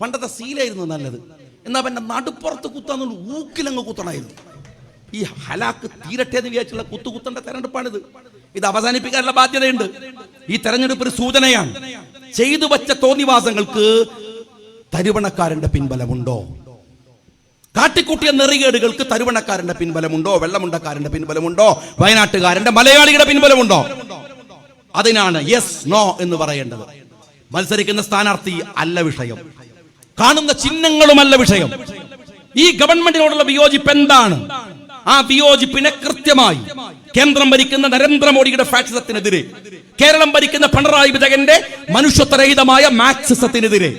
പണ്ടത്തെ സീലായിരുന്നു നല്ലത്, എന്നാ പിന്നെ നടുപ്പുറത്ത് കുത്താന്നുള്ള ഊക്കിലങ്ങ് കുത്തണമായിരുന്നു. ഈ ഹലാക്ക് തീരട്ടെ എന്ന് വിചാരിച്ചുള്ള കുത്തേണ്ട തെരഞ്ഞെടുപ്പാണിത്. ഇത് അവസാനിപ്പിക്കാനുള്ള ബാധ്യതയുണ്ട്. ഈ തെരഞ്ഞെടുപ്പ് ഒരു സൂചനയാണ്. ചെയ്തു വച്ച തോന്നിവാസങ്ങൾക്ക് തരുവണക്കാരന്റെ പിൻബലമുണ്ടോ? കാട്ടിക്കൂട്ടിയ നെറികേടുകൾക്ക് തരുവണക്കാരന്റെ പിൻബലമുണ്ടോ? വെള്ളമുണ്ടക്കാരന്റെ പിൻബലമുണ്ടോ? വയനാട്ടുകാരന്റെ, മലയാളിയുടെ പിൻബലമുണ്ടോ? അതിനാണ് യെസ് നോ എന്ന് പറയേണ്ടത്. മത്സരിക്കുന്ന സ്ഥാനാർത്ഥി അല്ല വിഷയം, കാണുന്ന ചിഹ്നങ്ങളുമല്ല വിഷയം. ഈ ഗവൺമെന്റിനോടുള്ള വിയോജിപ്പ് എന്താണ്? ആ വിയോജിപ്പിനെ കൃത്യമായി കേന്ദ്രം ഭരിക്കുന്ന നരേന്ദ്രമോദിയുടെ ഫാക്സിസത്തിനെതിരെ, കേരളം ഭരിക്കുന്ന പിണറായി വിജയന്റെ മനുഷ്യത്വരഹിതമായ മാക്സിസത്തിനെതിരെ,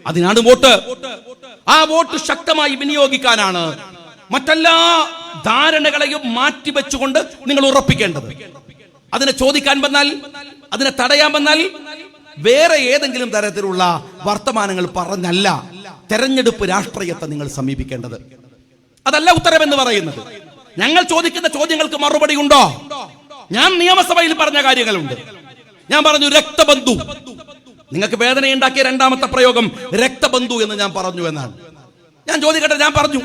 അതിനാണ് വോട്ട്. ആ വോട്ട് ശക്തമായി വിനിയോഗിക്കാനാണ് മറ്റെല്ലാ ധാരണകളെയും മാറ്റിവെച്ചുകൊണ്ട് നിങ്ങൾ ഉറപ്പിക്കേണ്ടത്. അതിനെ ചോദിക്കാൻ വന്നാൽ, അതിനെ തടയാൻ വന്നാൽ വേറെ ഏതെങ്കിലും തരത്തിലുള്ള വർത്തമാനങ്ങൾ പറഞ്ഞല്ല തെരഞ്ഞെടുപ്പ് രാഷ്ട്രീയത്തെ നിങ്ങൾ സമീപിക്കേണ്ടത്. അതല്ല ഉത്തരവെന്ന് പറയുന്നത്. ഞങ്ങൾ ചോദിക്കുന്ന ചോദ്യങ്ങൾക്ക് മറുപടി ഉണ്ടോ? ഞാൻ നിയമസഭയിൽ പറഞ്ഞ കാര്യങ്ങളുണ്ട്. ഞാൻ പറഞ്ഞു രക്തബന്ധു. നിങ്ങൾക്ക് വേദനയുണ്ടാക്കിയ രണ്ടാമത്തെ പ്രയോഗം രക്തബന്ധു എന്ന് ഞാൻ പറഞ്ഞു എന്നാണ്. ഞാൻ ചോദിക്കട്ടെ, ഞാൻ പറഞ്ഞു,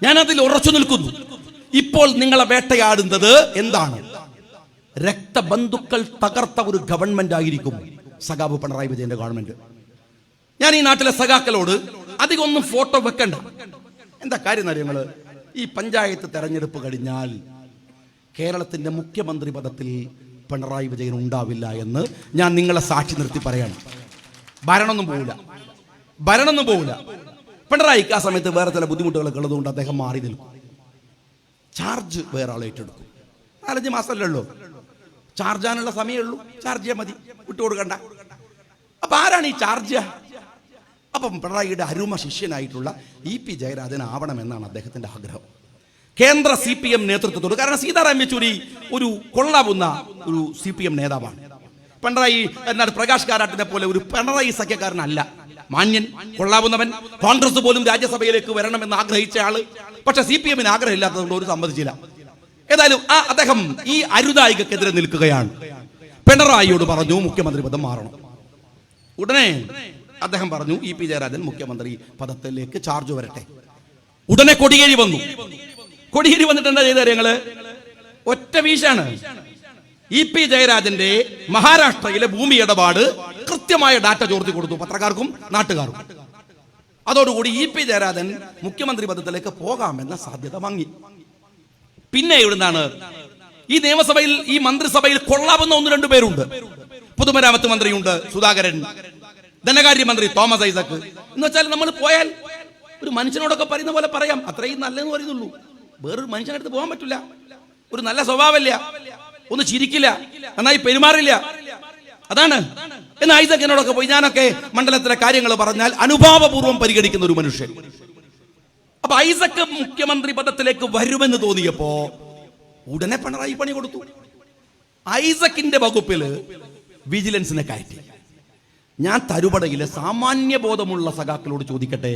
ഞാൻ അതിൽ ഉറച്ചു നിൽക്കുന്നു. ഇപ്പോൾ നിങ്ങളെ വേട്ടയാടുന്നത് എന്താണ്? രക്തബന്ധുക്കൾ തകർത്ത ഒരു ഗവൺമെന്റ് ആയിരിക്കും സഖാവ് പിണറായി വിജയന്റെ ഗവൺമെന്റ്. ഞാൻ ഈ നാട്ടിലെ സഖാക്കളോട് അധികം ഒന്നും ഫോട്ടോ വെക്കണ്ട. എന്താ കാര്യം അറിയങ്ങള്? ഈ പഞ്ചായത്ത് തെരഞ്ഞെടുപ്പ് കഴിഞ്ഞാൽ കേരളത്തിന്റെ മുഖ്യമന്ത്രി പദത്തിൽ പിണറായി വിജയൻ ഉണ്ടാവില്ല എന്ന് ഞാൻ നിങ്ങളെ സാക്ഷി നിർത്തി പറയാണ്. ഭരണമൊന്നും പോവില്ല. പിണറായിക്ക് ആ സമയത്ത് വേറെ ചില ബുദ്ധിമുട്ടുകളൊക്കെ ഉള്ളതുകൊണ്ട് അദ്ദേഹം മാറി നിൽക്കും. ചാർജ് വേറെ ആൾ ഏറ്റെടുക്കും. 4-5 മാസമല്ലേ ഉള്ളൂ, ചാർജ് ചെയ്യാനുള്ള സമയമുള്ളൂ. ചാർജ് ചെയ്യാൻ മതി, വിട്ടുകൊടുക്കണ്ട. അപ്പൊ ആരാണ് ഈ ചാർജ്? അപ്പം പിണറായിയുടെ അരുമ ശിഷ്യനായിട്ടുള്ള EP ജയരാജൻ ആവണമെന്നാണ് അദ്ദേഹത്തിന്റെ ആഗ്രഹം. കേന്ദ്ര CPM നേതൃത്വത്തോട്, കാരണം സീതാറാം യെച്ചൂരി ഒരു കൊള്ളാവുന്ന ഒരു CPM നേതാവാണ്. പിണറായി എന്നാൽ പ്രകാശ് കാരാട്ടിനെ പോലെ ഒരു പിണറായി സഖ്യക്കാരനല്ല. മാന്യൻ, കൊള്ളാവുന്നവൻ, കോൺഗ്രസ് പോലും രാജ്യസഭയിലേക്ക് വരണമെന്ന് ആഗ്രഹിച്ച ആള്. പക്ഷെ CPM ആഗ്രഹമില്ലാത്തതുകൊണ്ട് ഒരു സമ്മതിച്ചില്ല. ഏതായാലും അദ്ദേഹം ഈ അരുതായികക്കെതിരെ നിൽക്കുകയാണ്. പിണറായിയോട് പറഞ്ഞു മുഖ്യമന്ത്രി പദം മാറണം. ഉടനെ അദ്ദേഹം പറഞ്ഞു EP ജയരാജൻ മുഖ്യമന്ത്രി പദത്തിലേക്ക് ചാർജ് വരട്ടെ. ഉടനെ കൊടിയേരി വന്നു. കൊടിയേരി വന്നിട്ട് എന്താ ചെയ്ത കാര്യങ്ങള്? ഒറ്റ വീശാണ്. EP ജയരാജന്റെ മഹാരാഷ്ട്രയിലെ ഭൂമി ഇടപാട് കൃത്യമായ ഡാറ്റ ചോർത്തി കൊടുത്തു പത്രക്കാർക്കും നാട്ടുകാർക്കും. അതോടുകൂടി EP ജയരാജൻ മുഖ്യമന്ത്രി പദത്തിലേക്ക് പോകാമെന്ന സാധ്യത മങ്ങി. പിന്നെ എവിടുന്നാണ് ഈ നിയമസഭയിൽ, ഈ മന്ത്രിസഭയിൽ കൊള്ളാവുന്ന 1-2 പേരുണ്ട്. പൊതുമരാമത്ത് മന്ത്രിയുണ്ട് സുധാകരൻ, ധനകാര്യമന്ത്രി തോമസ് ഐസക്. എന്ന് വെച്ചാൽ നമ്മൾ പോയാൽ ഒരു മനുഷ്യനോടൊക്കെ പറയുന്ന പോലെ പറയാം, അത്രയും നല്ലതെന്ന് പറയുന്നുള്ളൂ. വേറൊരു മനുഷ്യനടുത്ത് പോകാൻ പറ്റില്ല. ഒരു നല്ല സ്വഭാവമില്ല, ഒന്ന് ചിരിക്കില്ല, നന്നായി പെരുമാറില്ല. അതാണ്. എന്ന് ഐസക്കിനോടൊക്കെ പോയി ഞാനൊക്കെ മണ്ഡലത്തിലെ കാര്യങ്ങൾ പറഞ്ഞാൽ അനുഭാവപൂർവ്വം പരിഗണിക്കുന്ന ഒരു മനുഷ്യൻ. അപ്പൊ ഐസക് മുഖ്യമന്ത്രി പദത്തിലേക്ക് വരുമെന്ന് തോന്നിയപ്പോ ഉടനെ പിണറായി പണി കൊടുത്തു. ഐസക്കിന്റെ വകുപ്പില് വിജിലൻസിനെ കയറ്റി. ഞാൻ തരുവടയിലെ സാമാന്യ ബോധമുള്ള സഖാക്കളോട് ചോദിക്കട്ടെ,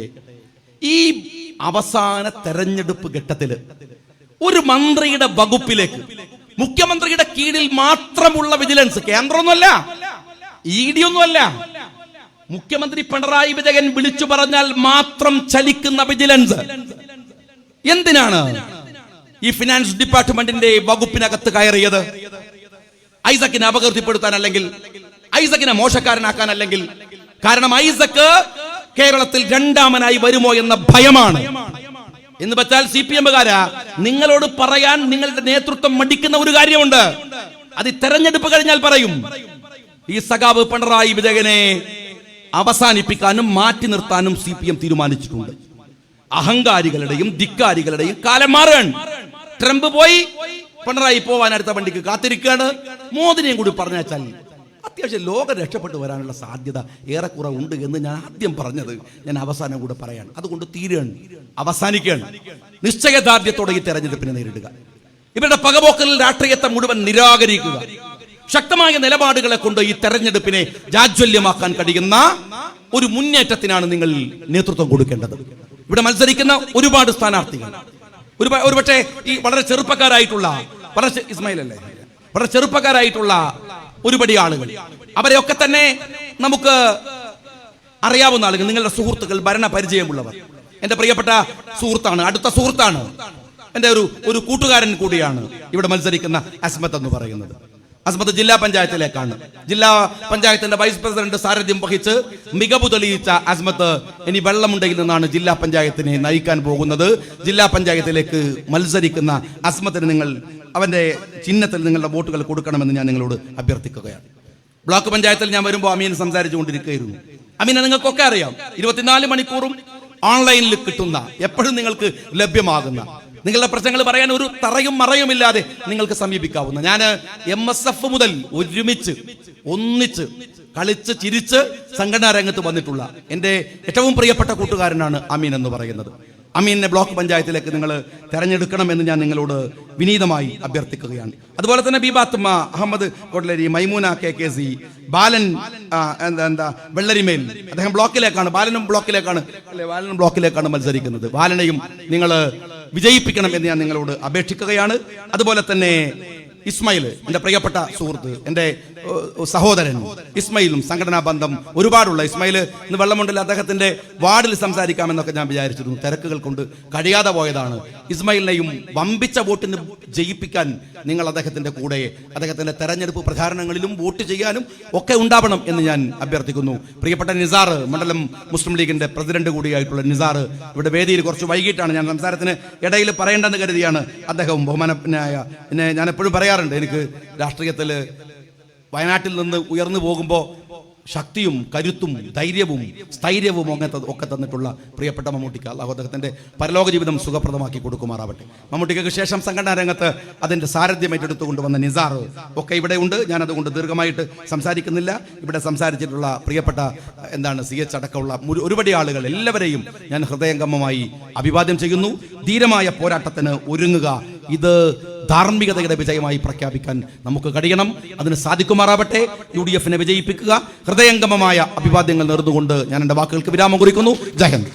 ഈ അവസാന തെരഞ്ഞെടുപ്പ് ഘട്ടത്തില് ഒരു മന്ത്രിയുടെ വകുപ്പിലേക്ക് മുഖ്യമന്ത്രിയുടെ കീഴിൽ മാത്രമുള്ള വിജിലൻസ്, കേന്ദ്രമൊന്നുമല്ല, ED ഒന്നുമല്ല, മുഖ്യമന്ത്രി പിണറായി വിജയൻ വിളിച്ചു പറഞ്ഞാൽ മാത്രം ചലിക്കുന്ന വിജിലൻസ് എന്തിനാണ് ഈ ഫിനാൻസ് ഡിപ്പാർട്ട്മെന്റിന്റെ വകുപ്പിനകത്ത് കയറിയത്? ഐസക്കിനെ അപകീർത്തിപ്പെടുത്താൻ, അല്ലെങ്കിൽ ഐസക്കിനെ മോശക്കാരനാക്കാൻ, അല്ലെങ്കിൽ കാരണം ഐസക്ക് കേരളത്തിൽ രണ്ടാമനായി വരുമോ എന്ന ഭയമാണ്. എന്ന് വെച്ചാൽ CPM-കാരാ, നിങ്ങളോട് പറയാൻ നിങ്ങളുടെ നേതൃത്വം മടിക്കുന്ന ഒരു കാര്യമുണ്ട്. അത് തെരഞ്ഞെടുപ്പ് കഴിഞ്ഞാൽ പറയും. ഈ സഖാവ് പിണറായി വിജയനെ അവസാനിപ്പിക്കാനും മാറ്റി നിർത്താനും CPM തീരുമാനിച്ചിട്ടുണ്ട്. അഹങ്കാരികളുടെയും ധിക്കാരികളുടെയും കാലം മാറാൻ. ട്രംപ് പോയി, പിണറായി പോവാൻ അടുത്ത വണ്ടിക്ക് കാത്തിരിക്കുകയാണ്. മോദിനെയും കൂടി പറഞ്ഞാൽ അത്യാവശ്യം ലോകം രക്ഷപ്പെട്ടു വരാനുള്ള സാധ്യത ഏറെക്കുറെ ഉണ്ട് എന്ന് ഞാൻ ആദ്യം പറഞ്ഞത് ഞാൻ അവസാനം കൂടെ പറയാണ്. അതുകൊണ്ട് തീരുകയാണ്, അവസാനിക്കുകയാണ്. നിശ്ചയദാർഢ്യത്തോടെ ഈ തെരഞ്ഞെടുപ്പിനെ നേരിടുക. ഇവരുടെ പകപോക്കൽ രാഷ്ട്രീയത്തെ മുഴുവൻ നിരാകരിക്കുക. ശക്തമായ നിലപാടുകളെ കൊണ്ട് ഈ തെരഞ്ഞെടുപ്പിനെ ജാജ്വല്യമാക്കാൻ കഴിയുന്ന ഒരു മുന്നേറ്റത്തിനാണ് നിങ്ങൾ നേതൃത്വം കൊടുക്കേണ്ടത്. ഇവിടെ മത്സരിക്കുന്ന ഒരുപാട് സ്ഥാനാർത്ഥികൾ, ഒരുപക്ഷെ ഈ വളരെ ചെറുപ്പക്കാരായിട്ടുള്ള ഇസ്മായിൽ അല്ലേ, വളരെ ചെറുപ്പക്കാരായിട്ടുള്ള ഒരുപടി ആളുകൾ, അവരെയൊക്കെ തന്നെ നമുക്ക് അറിയാവുന്ന ആളുകൾ, നിങ്ങളുടെ സുഹൃത്തുക്കൾ, ഭരണ പരിചയമുള്ളവർ. എന്റെ പ്രിയപ്പെട്ട സുഹൃത്താണ്, അടുത്ത സുഹൃത്താണ്, എന്റെ ഒരു കൂട്ടുകാരൻ കൂടിയാണ് ഇവിടെ മത്സരിക്കുന്ന അസ്മത്ത് എന്ന് പറയുന്നത്. അസ്മത്ത് ജില്ലാ പഞ്ചായത്തിലേക്കാണ്. ജില്ലാ പഞ്ചായത്തിന്റെ വൈസ് പ്രസിഡന്റ് സാരഥ്യം വഹിച്ച് മികവ് തെളിയിച്ച അസ്മത്ത് ഇനി വെള്ളമുണ്ടയിൽ നിന്നാണ് ജില്ലാ പഞ്ചായത്തിനെ നയിക്കാൻ പോകുന്നത്. ജില്ലാ പഞ്ചായത്തിലേക്ക് മത്സരിക്കുന്ന അസ്മത്തിന് നിങ്ങൾ അവന്റെ ചിഹ്നത്തിൽ നിങ്ങളുടെ വോട്ടുകൾ കൊടുക്കണമെന്ന് ഞാൻ നിങ്ങളോട് അഭ്യർത്ഥിക്കുകയാണ്. ബ്ലോക്ക് പഞ്ചായത്തിൽ ഞാൻ വരുമ്പോൾ അമീൻ സംസാരിച്ചു കൊണ്ടിരിക്കുകയായിരുന്നു. അമീനെ നിങ്ങൾക്കൊക്കെ അറിയാം, 24 മണിക്കൂറും ഓൺലൈനിൽ കിട്ടുന്ന, എപ്പോഴും നിങ്ങൾക്ക് ലഭ്യമാകുന്ന, നിങ്ങളുടെ പ്രശ്നങ്ങൾ പറയാൻ ഒരു തറയും മറയുമില്ലാതെ നിങ്ങൾക്ക് സമീപിക്കാവുന്ന, ഞാൻ MSF മുതൽ ഒന്നിച്ച് കളിച്ച് ചിരിച്ച് സംഘടനാ രംഗത്ത് വന്നിട്ടുള്ള എൻ്റെ ഏറ്റവും പ്രിയപ്പെട്ട കൂട്ടുകാരനാണ് അമീൻ എന്ന് പറയുന്നത്. അമീനെ ബ്ലോക്ക് പഞ്ചായത്തിലേക്ക് നിങ്ങൾ തെരഞ്ഞെടുക്കണമെന്ന് ഞാൻ നിങ്ങളോട് വിനീതമായി അഭ്യർത്ഥിക്കുകയാണ്. അതുപോലെ തന്നെ ബീബാത്തുമ്മ, അഹമ്മദ് കൊട്ലേരി, മൈമൂന KKC, ബാലൻ വെള്ളരിമേൽ, അദ്ദേഹം ബ്ലോക്കിലേക്കാണ്, ബാലനും ബ്ലോക്കിലേക്കാണ് മത്സരിക്കുന്നത്. ബാലനെയും നിങ്ങൾ വിജയിപ്പിക്കണം എന്ന് ഞാൻ നിങ്ങളോട് അപേക്ഷിക്കുകയാണ്. അതുപോലെ തന്നെ ഇസ്മായിൽ, എൻ്റെ പ്രിയപ്പെട്ട സുഹൃത്ത്, എൻ്റെ സഹോദരൻ ഇസ്മായിലും സംഘടനാ ബന്ധം ഒരുപാടുള്ള ഇസ്മായിൽ ഇന്ന് വെള്ളമുണ്ടിൽ അദ്ദേഹത്തിന്റെ വാർഡിൽ സംസാരിക്കാമെന്നൊക്കെ ഞാൻ വിചാരിച്ചിരുന്നു. തിരക്കുകൾ കൊണ്ട് കഴിയാതെ പോയതാണ്. ഇസ്മായിലിനെയും വമ്പിച്ച വോട്ടിന് ജയിപ്പിക്കാൻ നിങ്ങൾ അദ്ദേഹത്തിന്റെ കൂടെ, അദ്ദേഹത്തിന്റെ തെരഞ്ഞെടുപ്പ് പ്രചാരണങ്ങളിലും വോട്ട് ചെയ്യാനും ഒക്കെ ഉണ്ടാവണം എന്ന് ഞാൻ അഭ്യർത്ഥിക്കുന്നു. പ്രിയപ്പെട്ട നിസാർ, മണ്ഡലം മുസ്ലിം ലീഗിന്റെ പ്രസിഡന്റ് കൂടിയായിട്ടുള്ള നിസാർ ഇവിടെ വേദിയിൽ കുറച്ച് വൈകിട്ടാണ്, ഞാൻ സംസാരത്തിന് ഇടയിൽ പറയേണ്ടെന്ന് കരുതിയാണ് അദ്ദേഹം ബഹുമാനനായ, പിന്നെ ഞാൻ എപ്പോഴും പറയാറുണ്ട്, എനിക്ക് രാഷ്ട്രീയത്തിൽ വയനാട്ടിൽ നിന്ന് ഉയർന്നു പോകുമ്പോൾ ശക്തിയും കരുത്തും ധൈര്യവും സ്ഥൈര്യവും ഒക്കെ തന്നിട്ടുള്ള പ്രിയപ്പെട്ട മമ്മൂട്ടിക്ക് അല്ലാഹു അദ്ദേഹത്തിന്റെ പരലോക ജീവിതം സുഖപ്രദമാക്കി കൊടുക്കുമാറാവട്ടെ. മമ്മൂട്ടിക്ക് ശേഷം സംഘടനാ രംഗത്ത് അതിന്റെ സാരഥ്യം ഏറ്റെടുത്തു കൊണ്ടുവന്ന നിസാർ ഒക്കെ ഇവിടെ ഉണ്ട്. ഞാൻ അതുകൊണ്ട് ദീർഘമായിട്ട് സംസാരിക്കുന്നില്ല. ഇവിടെ സംസാരിച്ചിട്ടുള്ള പ്രിയപ്പെട്ട CH അടക്കമുള്ള ഒരുപടി ആളുകൾ എല്ലാവരെയും ഞാൻ ഹൃദയംഗമമായി അഭിവാദ്യം ചെയ്യുന്നു. ധീരമായ പോരാട്ടത്തിന് ഒരുങ്ങുക. ഇത് ധാർമ്മികതയുടെ വിജയമായി പ്രഖ്യാപിക്കാൻ നമുക്ക് കഴിയണം. അതിന് സാധിക്കുമാറാവട്ടെ. UDF-നെ വിജയിപ്പിക്കുക. ഹൃദയംഗമമായ അഭിവാദ്യങ്ങൾ നേർന്നുകൊണ്ട് ഞാൻ എൻ്റെ വാക്കുകൾക്ക് വിരാമം കുറിക്കുന്നു. ജയ് ഹിന്ദ്.